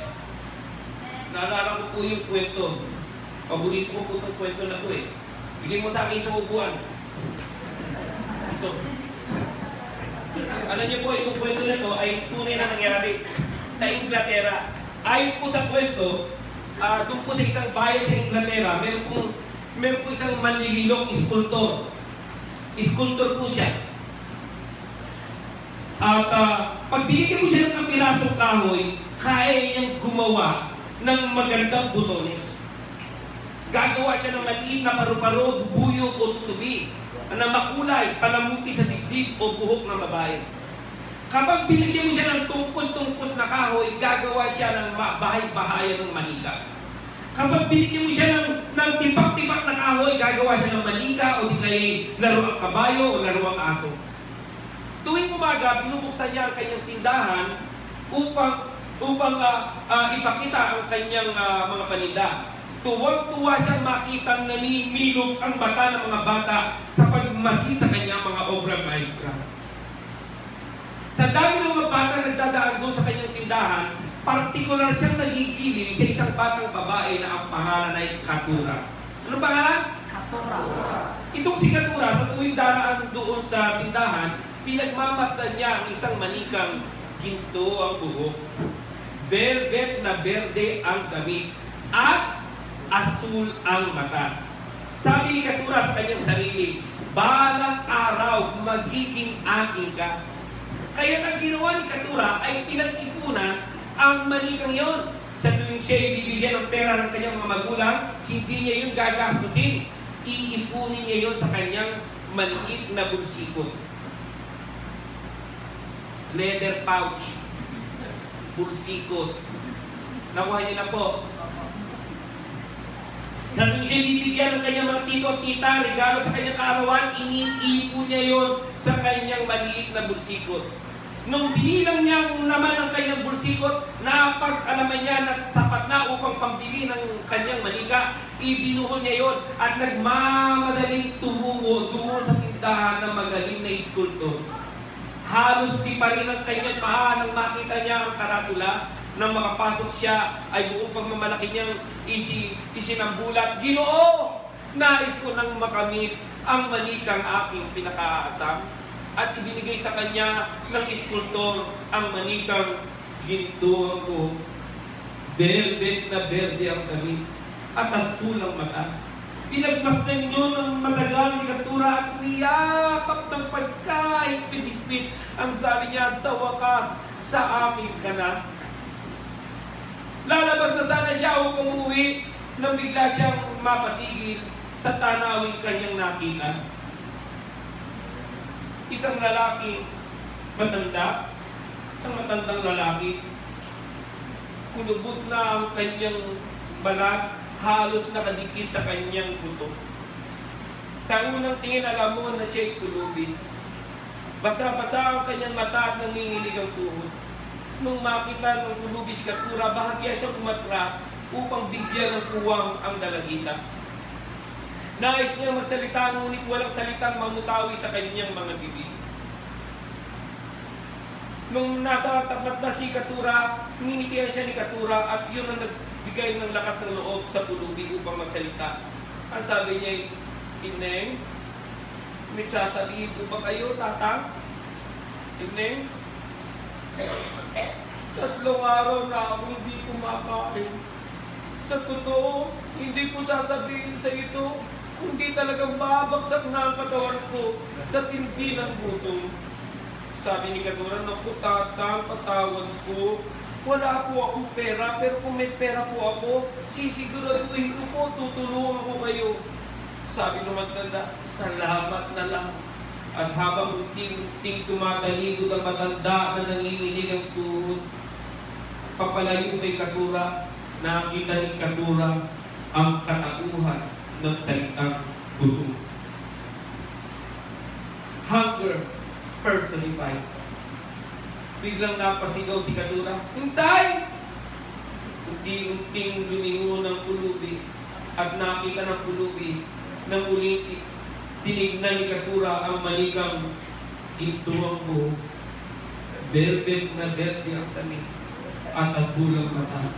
Naalala ko po yung kwento. Paborito ko po itong kwento na po eh. Bigyan mo sa akin isang upuan. Ito. Alam niyo po, itong kwento na ito ay tunay na nangyari sa Inglaterra. Ayon po sa kwento, doon po sa isang bayan sa Inglaterra, meron po isang manlililong iskultor. Iskultor po siya. At pag binigyan mo siya ng kapirasong kahoy, kaya niyang gumawa ng magandang butones. Gagawa siya ng maliit na paru-paro, bubuyog o tutubi na makulay, palamuti sa dibdib o buhok ng babae. Kapag binigyan mo siya ng tungkos-tungkos na kahoy, gagawa siya ng bahay-bahayan ng manika. Kapag binigyan mo siya ng tipak-tipak na kahoy, gagawa siya ng manika o di kaya laruang kabayo o laruang aso. Tuwing umaga, binubuksan niya ang kanyang tindahan upang ipakita ang kanyang mga paninda. Tuwang-tuwa siyang makitang namimilog ang mata ng mga bata sa pagmasid sa kanyang mga obrang maestra. Sa dami ng mga bata nagdadaan doon sa kanyang tindahan, partikular siyang nagigiling sa isang batang babae na ang pangalan ay Katura. Anong pangalan? Katura. Itong si Katura, sa tuwing daraan doon sa tindahan, pinagmamasdan niya ang isang manikang ginto ang buhok, velvet na berde ang damit, at asul ang mata. Sabi ni Katura sa kanyang sarili, balang araw magiging akin ka. Kaya ang ginawa ni Katura ay pinag-ipunan ang manikang yon. Sa tuwing siya bibigyan ng pera ng kanyang mga magulang, hindi niya yun gagastusin. Iipunin niya yun sa kanyang maliit na bulsiko. Leather pouch. Bulsiko. Nakuha niyo na po. Sa tuwing siya bibigyan ng kanyang mga tito at tita, regalo sa kanyang kaarawan, iniipon niya yon sa kanyang maliit na bulsikot. Nung binilang niya naman ang kanyang bulsikot, napag-alaman niya na sapat na upang pambili ng kanyang manika, ibinuhol niya yon at nagmamadaling tumungo doon sa tindahan ng magaling na iskultor. Halos di pa rin ang kanyang paa nang makita niya ang karatula. Nang makapasok siya, ay buong pagmamalaki niyang isinambulat, Ginoo, nais ko nang makamit ang manikang aking pinakaasam, at ibinigay sa kanya ng iskultor ang manikang ginto ko. Velvet na berde ang damit at asul ang mata. Pinagmasdan nyo ng matagal ni Katura at niyakap ng pagkahigpit-higpit. Ang sabi niya, sa wakas, sa akin ka na. Lalabas na sana siya upang umuwi nang bigla siyang mapatigil sa tanawing kanyang nakita. Isang lalaki matanda, isang matandang lalaki, kulubot na ang kanyang balat, halos nakadikit sa kanyang puto. Sa unang tingin, alam mo na siya'y kulubin. Basa-basa ang kanyang mata at nanginginig ang tuhod. Nung makita ng kulubi si Katura, bahagya siya umatras upang bigyan ng puwang ang dalagita. Nais niya magsalita, ngunit walang salitang mamutawi sa kanyang mga bibig. Nung nasa tapat na si Katura, nginitian siya ni Katura at yun ang nagbigay ng lakas ng loob sa kulubi upang magsalita. Ang sabi niya, Ineng, may sasabihin po ba kayo, tatang? Ineng? 3 araw na ako hindi kumakain. Sa totoo, hindi ko sasabihin sa ito, kundi talagang babagsak na ang katawan ko sa tindi ng gutom. Sabi ni Katura, naku tatang, patawad ko. Wala po akong pera, pero kung may pera po ako, sisiguraduhin ko po, tutulungan ko kayo. Sabi ng matanda, salamat na lang. At habang unting tumatalikod ang matanda na nanginginig ang tuhod, papalayo kay Katura, nakita ni Katura ang katauhan ng salitang gutom. Hunger personified. Biglang napasigaw si Katura, hintay! Unti-unting lumingon ng pulubi at nakita ng pulubi ng uling tinignan ni Katura ang malikang gintuang buhok, velvet na berde ang damit, at asul ang mata.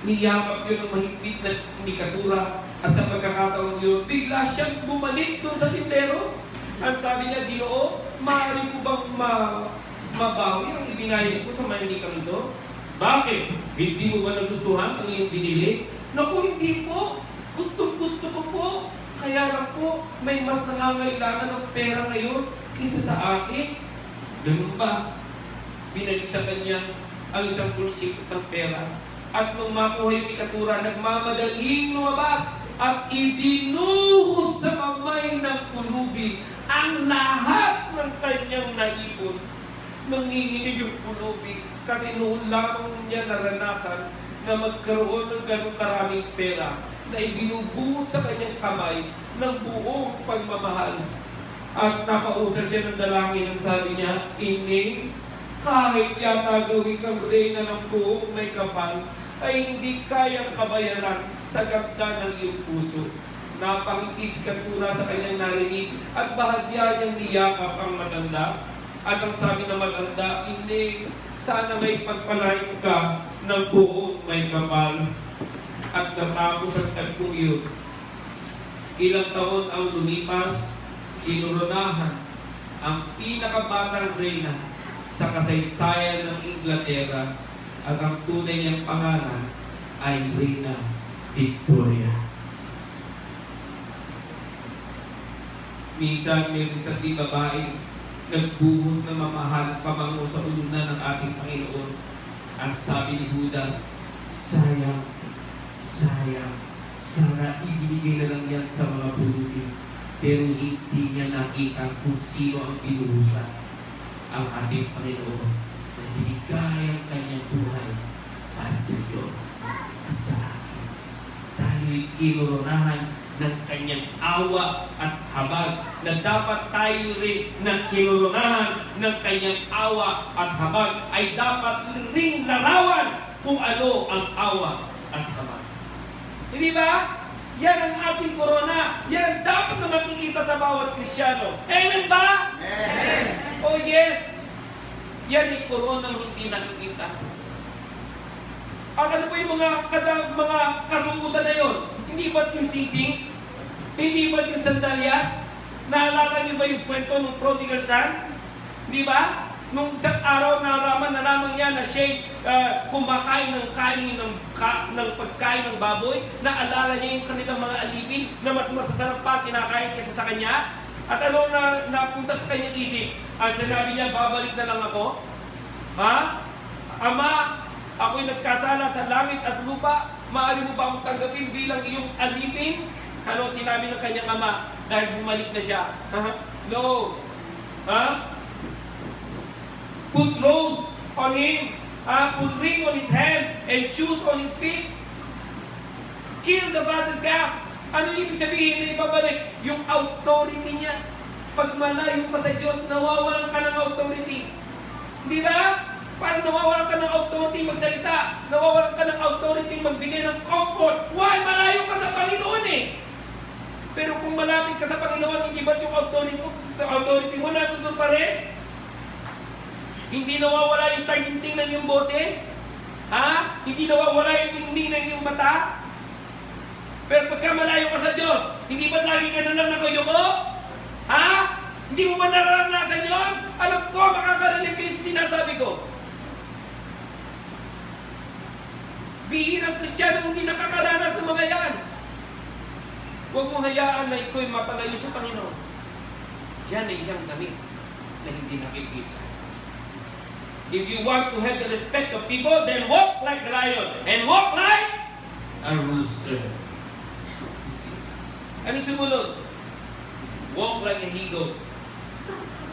Niyakap yun ang mahigpit na ni Katura at sa pagkakataon yun, bigla siyang bumalik doon sa tindero. At sabi niya, Ginoo, maaari ko bang mabawi ang ibinayad ko sa manikang ito? Bakit? Hindi mo ba nagustuhan ang iyong binili? Naku, hindi po. Gusto ko po. Kaya lang po, may mas nangangailangan ng pera ngayon kaysa sa akin. Ganun ba? Binalik sa kanya ang isang pulsikot ng pera. At nung makuha yung ni Katura, nagmamadaling lumabas at ibinuhos sa kamay ng pulubi ang lahat ng kanyang naipon. Nanginginig yung pulubi kasi noon lamang niya naranasan na magkaroon ng ganong karaming pera na ibinubuhos sa kanyang kamay ng buong pagmamahal. At napausap siya ng dalangin ang sabi niya, Ining, kahit yata gawin kang reyna ng buong may kapal, ay hindi kayang kabayaran sa ganda ng iyong puso. Napangiti si Keturah sa kanyang narinig at bahagya niyang niyakap ang maganda. At ang sabi ng maganda, Ining, sana may pagpalain ka ng buong may kapal. At natapos ang tagpong iyon. Ilang taon ang lumipas, kinoronahan ang pinakabatang reyna sa kasaysayan ng Inglaterra at ang tunay niyang pangalan ay Reyna Victoria. Minsan may isang babae nagbuhos ng mamahal at pabango sa ulunan ng ating Panginoon. Ang sabi ni Judas, sayang, sana ibinigay na lang yan sa mga pulubi. Pero hindi niya nakita kung sino ang binuhusan. Ang ating Panginoon na binigay ang kanyang buhay para sa iyo at sa akin. Dahil kinoronahan ng kanyang awa at habag na dapat tayo rin na kinoronahan ng kanyang awa at habag ay dapat rin larawan kung ano ang awa at habag. Hindi ba? Yan ang ating korona. Yan ang dapat na makikita sa bawat Kristiyano. Amen ba? Amen! Oh yes! Yan ang korona hindi nakikita. At ano pa yung mga kasuotan na yun? Hindi ba't yung sising? Hindi ba't yung sandalyas? Naalala niyo ba yung kwento ng prodigal son? Di ba? Nung isang araw nalaman niya na siya kumakain ng kanin ng pagkain ng baboy, naalala niya yung kanilang mga alipin na mas masasarap pa kinakain kaysa sa kanya. At ano na napunta sa kanyang isip? Ang sinabi niya, babalik na lang ako. Ha? Ama, ako'y nagkasala sa langit at lupa. Maaari mo ba akong tanggapin bilang iyong alipin? Ano sinabi ng kanyang ama dahil bumalik na siya? No. Ha? Put robes on him, put ring on his hand, and shoes on his feet. Kill the father's calf. Ano ibig sabihin na ibabalik? Yung authority niya. Pag malayo ka sa Diyos, nawawalan ka ng authority. Di ba? Parang nawawalan ka ng authority magsalita. Nawawalan ka ng authority magbigay ng comfort. Why? Malayo ka sa Panginoon eh. Pero kung malapit ka sa Panginoon, hindi ba't yung authority mo natutunan pa rin? Hindi nawawala yung taginting ng iyong boses? Ha? Hindi nawawala yung tingning ng iyong mata? Pero pagka malayo ka sa Diyos, hindi ba't lagi ka na lang nakayuko? Ha? Hindi mo ba naranasan yun? Alam ko, makakarinig kayo sa sinasabi ko. Bihirang Kristiyano hindi nakakaranas ng mga yan. Huwag mo hayaan na iko'y mapalayo sa Panginoon. Diyan ay iyang damit na hindi nakikita. If you want to have the respect of people, then walk like a lion and walk like a rooster. Ano sumunod? Walk like a he-goat.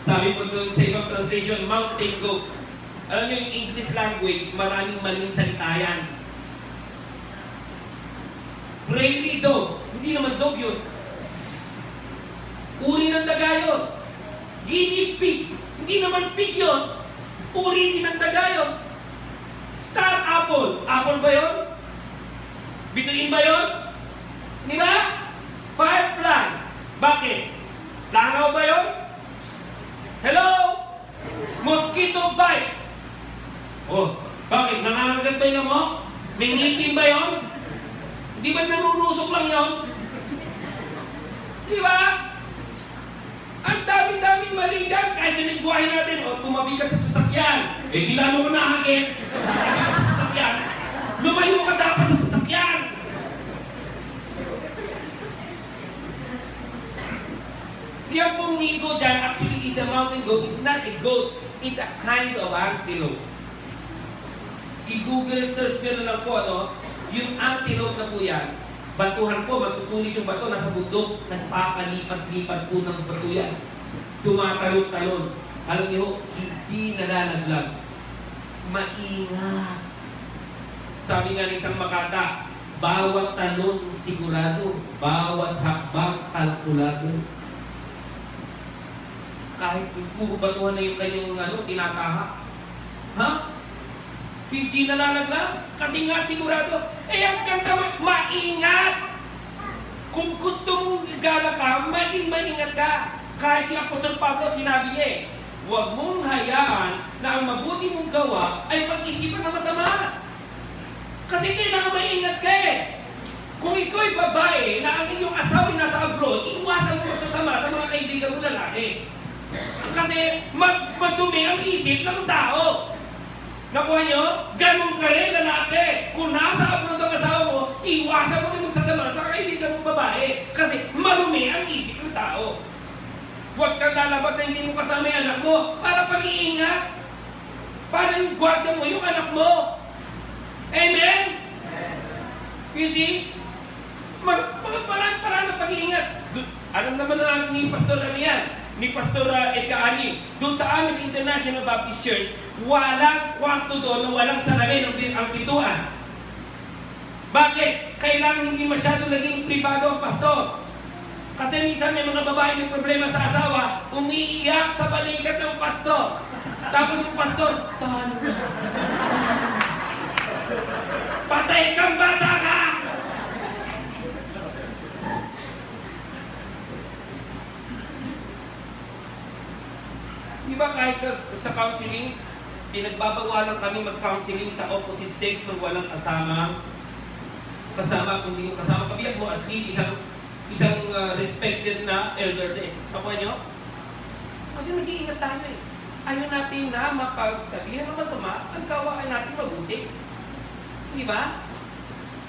Sabi po doon sa ibang translation, mountain goat. Alam niyo yung English language, maraming maling salita yan. Prairie dog. Hindi naman dog yun. Uri ng daga yun. Guinea pig. Hindi naman pig yun. Uri din ng daga yun. Star apple. Apple ba yun? Bituin ba yun? Di ba? Firefly. Bakit? Langaw ba yun? Hello? Mosquito bite. Oh, bakit? Nangangagat ba yun mo? May ngipin ba yun? Di ba nanunusok lang yun? Di ba? Ang dami-daming mali dyan. Kahit sinigbuhay natin, o tumabi ka sa sasakyan. Eh, di lalo ko nakakit. Tumabi ka sa sasakyan. Lumayo ka dapat sa sasakyan. Yung pong nigo dyan, actually is a mountain goat. It's not a goat. It's a kind of antelope. I-google search nyo na lang po, ano? Yung antelope na po yan, Batuhan po, matutulis yung bato, nasa bundok, nagpapalipat-lipat po ng bato yan. Tumatalon-talon. Alam niyo, hindi nalalaglag. Maingat. Sabi nga ng isang makata, bawat talon sigurado, bawat hakbang kalkulado. Kahit puro batuhan na yung kanyang tinataha. Ha? Hindi nalalaglag. Kasi nga sigurado, ang ganda maingat! Kung gusto mong gala ka, maging maingat ka. Kahit si Apostol Pablo, sinabi niya huwag mong hayaan na ang mabuti mong gawa ay pag-isipan na masama. Kasi kailangan maingat ka Kung ikaw ay babae na ang inyong asawa ay nasa abroad, iwasan mo magsasama sa mga kaibigan mo lalaki. Kasi madumi ang isip ng tao. Nakuha nyo? Ganun ka rin lalaki. Kung nasa abroad ang asawa mo, iwasan mo rin magsasama sa kaibigan mong babae. Kasi marumi ang isip ng tao. Huwag kang lalabas na hindi mo kasama yung anak mo para pag-iingat. Para yung gwardiya mo, yung anak mo. Amen? You see? Parang ng pag-iingat. Alam naman na ni Pastor ni Pastor Edka Alim, doon sa amin sa International Baptist Church, walang kwarto doon na walang salamin ang pintuan. Bakit? Kailangan hindi masyado naging privado ang pastor. Kasi minsan may mga babae may problema sa asawa, umiiyak sa balikat ng pastor. Tapos yung pastor, tahan na. Patay kang bata ka! Di ba kahit sa counseling, pinagbabawalan kami mag-counseling sa opposite sex nung walang kasama, kung di mo kasama, kabiyak mo at least isang respected na elder din. Kapwa nyo? Kasi nag-iingat tayo Ayaw natin na mapagsabihan ng masama, ang gawaan natin mabuti. Di ba?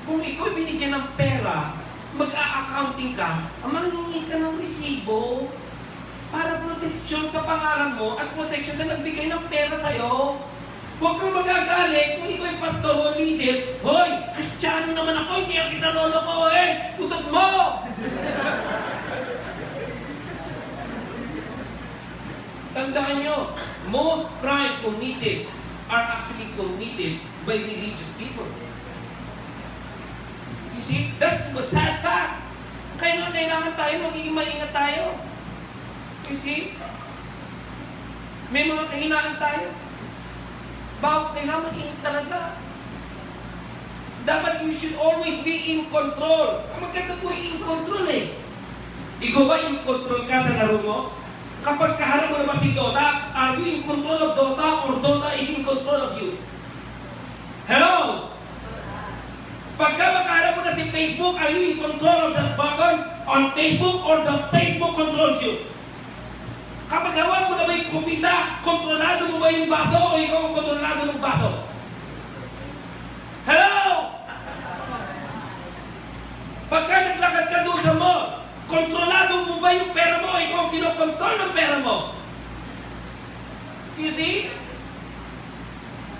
Kung ikaw binigyan ng pera, mag-a-accounting ka, manghingi ka ng resibo para protection sa pangalan mo at protection sa nagbigay ng pera sa'yo. Huwag kang magagalit kung ikaw ay pastor o leader. Hoy, Kristiyano naman ako, hindi ako kita lolokohin. Utot mo! Tandaan nyo, most crime committed are actually committed by religious people. You see, that's the sad fact. Kaya nga kailangan tayo, magiging maingat tayo. You see? May mga kahinaan tayo. Bakit kailangan mag-ingat talaga? Dapat you should always be in control. Ang maganda po in control Ikaw ba in control ka sa laro mo? Kapag kaharap mo naman si Dota, are you in control of Dota or Dota is in control of you? Hello? Pagka makaharap mo na si Facebook, are you in control of that button on Facebook or the Facebook controls you? Kapag hawak mo na ba yung kumpita, kontrolado mo ba yung baso o ikaw ang kontrolado ng baso? Hello? Pagka naglakad ka doon sa mall, kontrolado mo ba yung pera mo o ikaw ang kinokontrol ng pera mo? You see?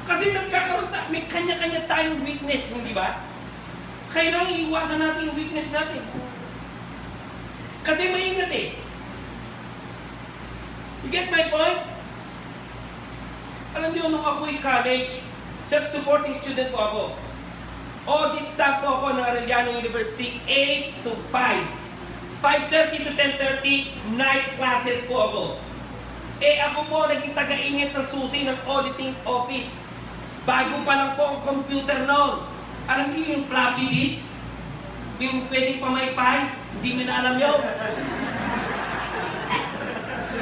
Kasi nagkakaroon may kanya-kanya tayong weakness, hindi ba? Kailangan iiwasan natin yung weakness natin. Kasi maingat You get my point? Alam niyo, nung ako'y college, self-supporting student po ako. Audit staff po ako ng Arellano University, 8 to 5. 5:30 to 10:30, night classes po ako. Ako po naging taga-ingit ng susi ng auditing office. Bago pa lang po ang computer noon. Alam niyo yung floppy disk? Yung pwedeng pamaypay? Hindi mo na alam yun.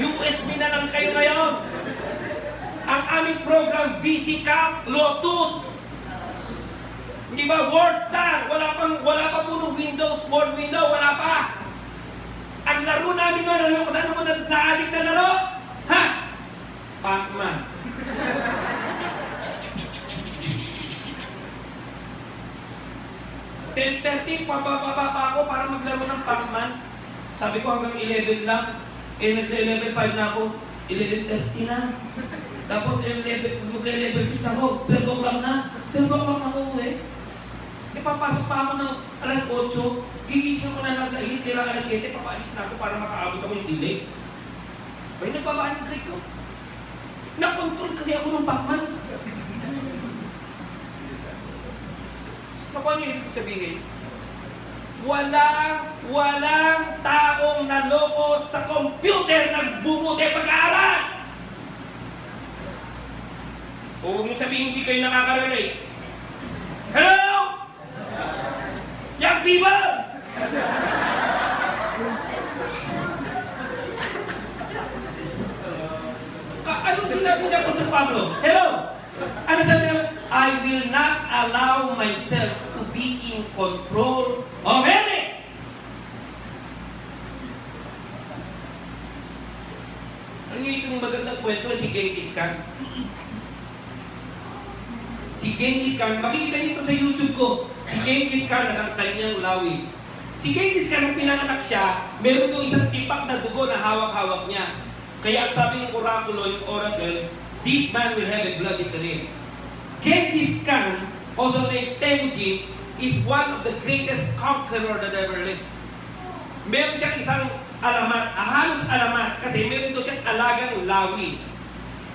USB na lang kayo ngayon. Ang aming program, VCCAP, Lotus. Hindi ba? WordStar. Wala pa po ng Windows, Word window. Wala pa. Ang laro namin noon, alam mo kung saan ako na-addict na laro? Ha? Pac-Man. $10:30, pababa ako para maglaro ng Pac-Man. Sabi ko hanggang 11 lang. Nagle-level 5 na ako. 11:30 na. Tapos magle-level 6 ako. 12 o'clock na. 12 o'clock na ako papasok pa ako ng alas 8, gigising ako na nasa 6, kailangan alas 7, papaalis na ako para makaabot ako yung delay. Ay, nagbabaan yung break ko. Nakontrol kasi ako ng Pacman. Paano yung ibig sabihin? Walang taong naloko sa computer nagbubuti pag-aaral. O huwag mong sabihin hindi kayo nakaka-relate. Hello? Young people! Anong sinabi ng Apostol Pablo? Hello? Ano sabi niya? I will not allow myself to be in control of any. Ano yung magandang kwento? Si Genghis Khan. Si Genghis Khan, makikita niyo ito sa YouTube ko. Si Genghis Khan at ang kanyang lawi. Si Genghis Khan, nung pinanganak siya, meron doon isang tipak na dugo na hawak-hawak niya. Kaya ang sabi ng oraculo, yung oracle, this man will have a bloody career. Genghis Khan, also named Temujin, is one of the greatest conqueror that ever lived. Meron siyang isang alamat, halos alamat, kasi meron doon siyang alagang lawi.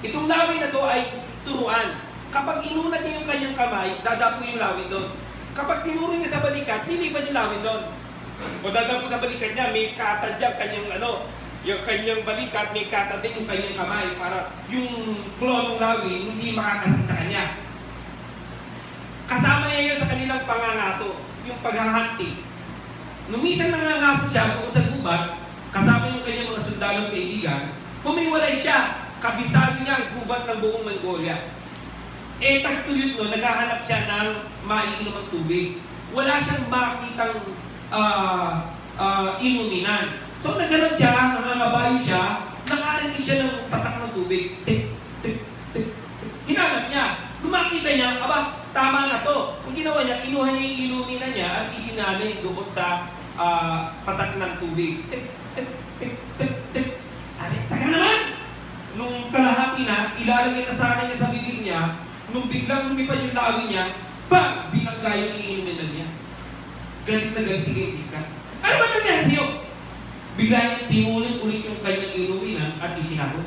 Itong lawi na to ay turuan. Kapag inunat niya yung kanyang kamay, dadapo yung lawi doon. Kapag tinuro niya sa balikat, nilipan yung lawi doon. O dadapo sa balikat niya, may kata dyan, kanyang yung kanyang balikat, may kata din yung kanyang kamay para yung claw ng lawi hindi makakasakit sa kanya. Kasama niya yun sa kanilang pangangaso, yung paghahunting. Nung minsan nangangaso siya doon sa gubat, kasama yung kanyang mga sundalong kaibigan, humiwalay siya, kabisado niya ang gubat ng buong Mongolia. Tagtuyot nun, naghahanap siya ng maiinom ng tubig. Wala siyang makitang inuminan. So naghanap siya, nangangabayo siya, nakarinig siya ng patak ng tubig. Tik, tik, tik, tik. Hinanap niya. Nung makita niya, aba, tama na to. Kung ginawa niya, kinuha niya yung ilumina niya at isinalay doon sa patak ng tubig. Tik, tik, tik, tik, tik. Sabi, taga naman! Nung kalahati na, ilalagay na sana niya sa bibig niya, nung biglang lumipad yung lawi niya, bang! Bilang kayong iinumin na niya. Galit na galit si Genghis Khan. Ano ba nangyari sa'yo? Bigla niya pinulit-ulit yung kanyang inuminan at isinahod.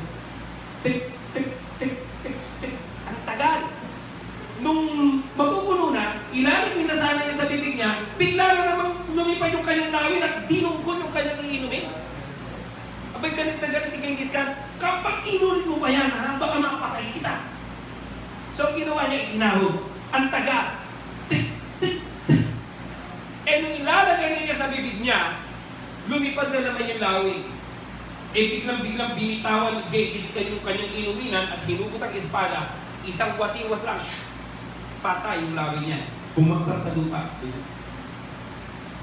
Tik, tik, tik, tik, tik. Ang tagal. Nung mapupuno na, ilalagay na sana niya sa bibig niya, bigla na namang lumipad yung kanyang lawin at dinungkol yung kanyang inumin. Abay, galit na galit si Genghis Khan. Kapag inulit mo pa yan, baka mapatay kita. So, ginawa niya isinahod. Ang tagal. Tik, tik, tik. Nung ilalagay niya sa bibig niya, lumipad na naman yung lawi. Biglang binitawan ni Genghis Khan yung kanyang inuminan at hinugot ang espada. Isang wasiwas lang, patay yung lawi niya. Bumagsak sa lupa.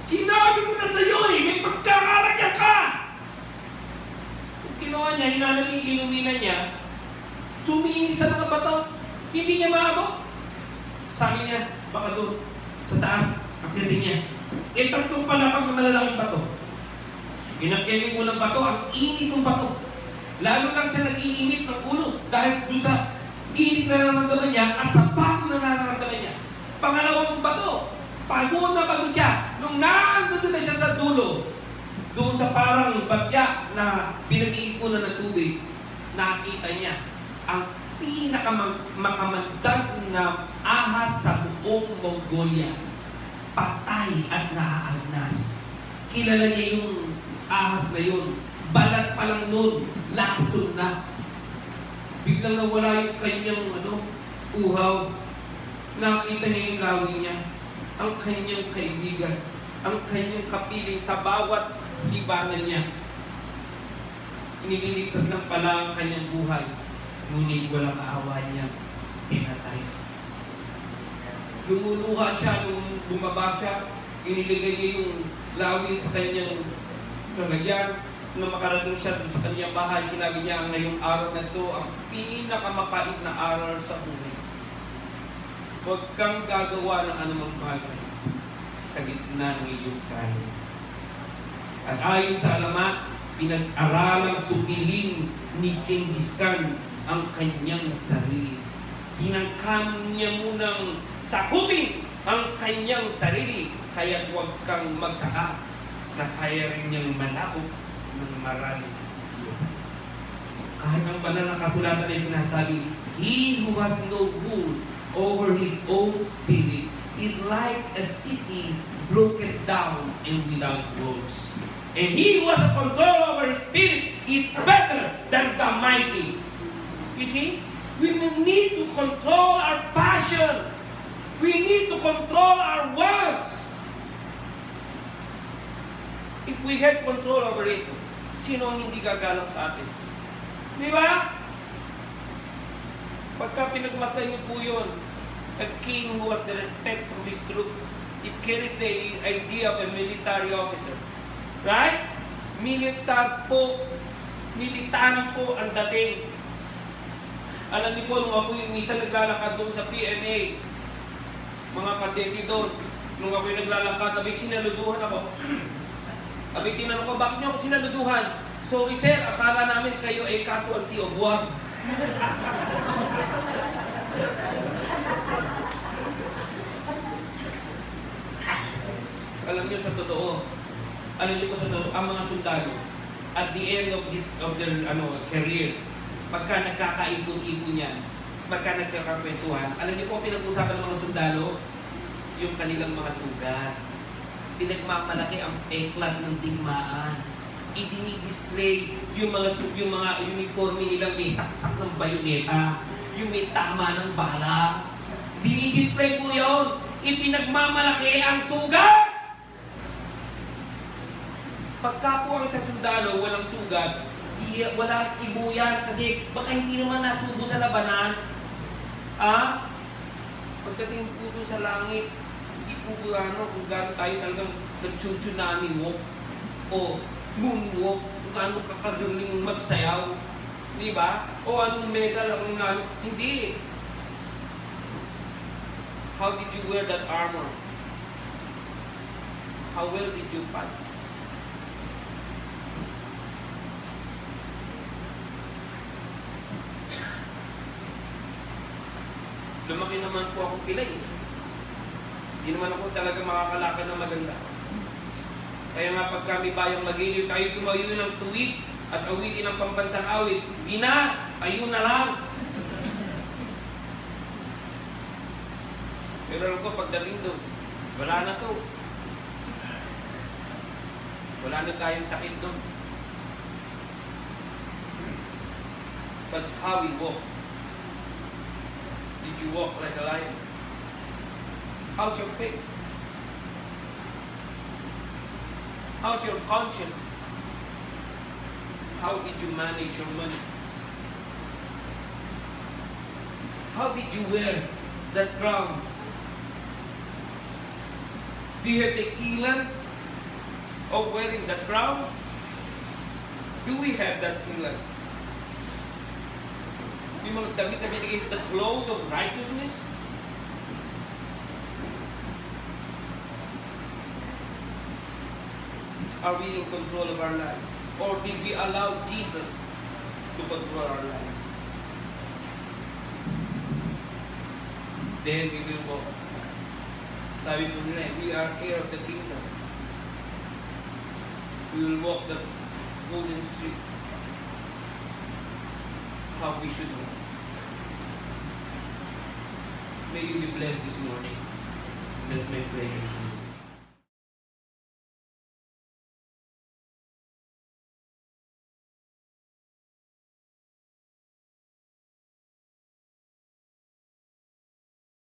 Sinabi ko na sa'yo may pagkakaragyan ka! So, ginawa niya, hinanap yung inuminan niya, sumingit sa mga bato, hindi niya maabot. Sabi niya, baka doon, sa taas, akyatin niya. Tatlong palapag na malalaking bato. Ginakyan yung unang bato, ang init ng bato. Lalo lang siya nag-iinit ng ulo dahil doon sa init na nararamdaman niya at sa pagod na nararamdaman niya. Pangalawang bato, pagod na pagod siya. Nung nandun na siya sa dulo, doon sa parang batya na pinag-iikunan ng tubig, nakita niya ang pinakamakamandad na ahas sa buong Mongolia. Patay at naaagnas. Kilala niya yung ahas na yun. Balat pa lang nun, lason na. Biglang nawala yung kanyang uhaw. Nakita niya yung lawi niya. Ang kanyang kaibigan. Ang kanyang kapiling sa bawat libangan niya. Inililigtas lang pala ang kanyang buhay. Ngunit walang awa niya. Pinatay. Lumuluha siya nung bumaba siya. Iniligay niya yung lawi sa kanyang lalagyan. Nung makarating siya sa kanyang bahay, sinabi niya, ngayong araw na ito ang pinakamapait na araw sa buhay. Huwag kang gagawa ng anumang bagay sa gitna ng iyong kaya. At ayon sa alamat, pinag-aralang supilin ni Genghis Khan ang kanyang sarili. Tinangkam niya munang sakupin ang kanyang sarili, kaya huwag kang magtaka na kaya rin niyang manakop ng maraming tao. Kahit ang banal na kasulatan ay sinasabi, he who has no rule over his own spirit is like a city broken down and without walls. And he who has a control over his spirit is better than the mighty. You see, we need to control our passion. We need to control our words. If we have control over it, sino ang hindi gagalang sa atin? Di ba? Pagka pinagmasdan niyo po yun, a king who has the respect of his troops, it carries the idea of a military officer. Right? Military po ang dating. Alam niyo po, nung ako yung isa naglalakad doon sa PMA, mga kadeti doon, nung ako yung naglalakad, abay sinaluduhan ako. Abay tinanong ko, bakit niyo ako sinaluduhan? Sorry sir, akala namin kayo ay casualty of war. Alam niyo sa totoo, ang mga sundalo, at the end of their career, pagka nagkakaipon-ipon yan, pagka nagkakakwentuhan, alam niyo po pinag-usapan ng mga sundalo, yung kanilang mga sugat. Pinagmamalaki ang eklat ng digmaan. Idini-display yung mga uniforme nilang may saksak ng bayoneta, yung may tama ng bala. Dinidisplay po yun. Ipinagmamalaki ang sugat! Pagka po ang isang sundalo walang sugat, wala kibuyan kasi baka hindi naman nasubo sa labanan. Pagdating po doon sa langit, hindi po kung gaano tayo talagang nag-tsunami walk o moonwalk, kung gaano kakagaling magsayaw. Di ba? O anong medal, anong nalo. Hindi. How did you wear that armor? How well did you fight? Lumaki naman po akong pilay. Hindi naman ako talaga makakalakad ng maganda. Kaya nga pag kami bayang magiliw, tayo tumayo ng tuwid at awitin ng pambansang awit. Di na! Tayo na lang! Pero alam ko, pagdating doon, wala na to. Wala na tayong sakit doon. That's how we walk. Did you walk like a lion? How's your faith? How's your conscience? How did you manage your money? How did you wear that crown? Do you have the elan of wearing that crown? Do we have that elan? Yung mga damit na binigay, the cloth of righteousness? Are we in control of our lives? Or did we allow Jesus to control our lives? Then we will walk. Sabi po nila, we are heir of the kingdom. We will walk the golden street. How we should walk. May you be blessed this morning. That's my prayer.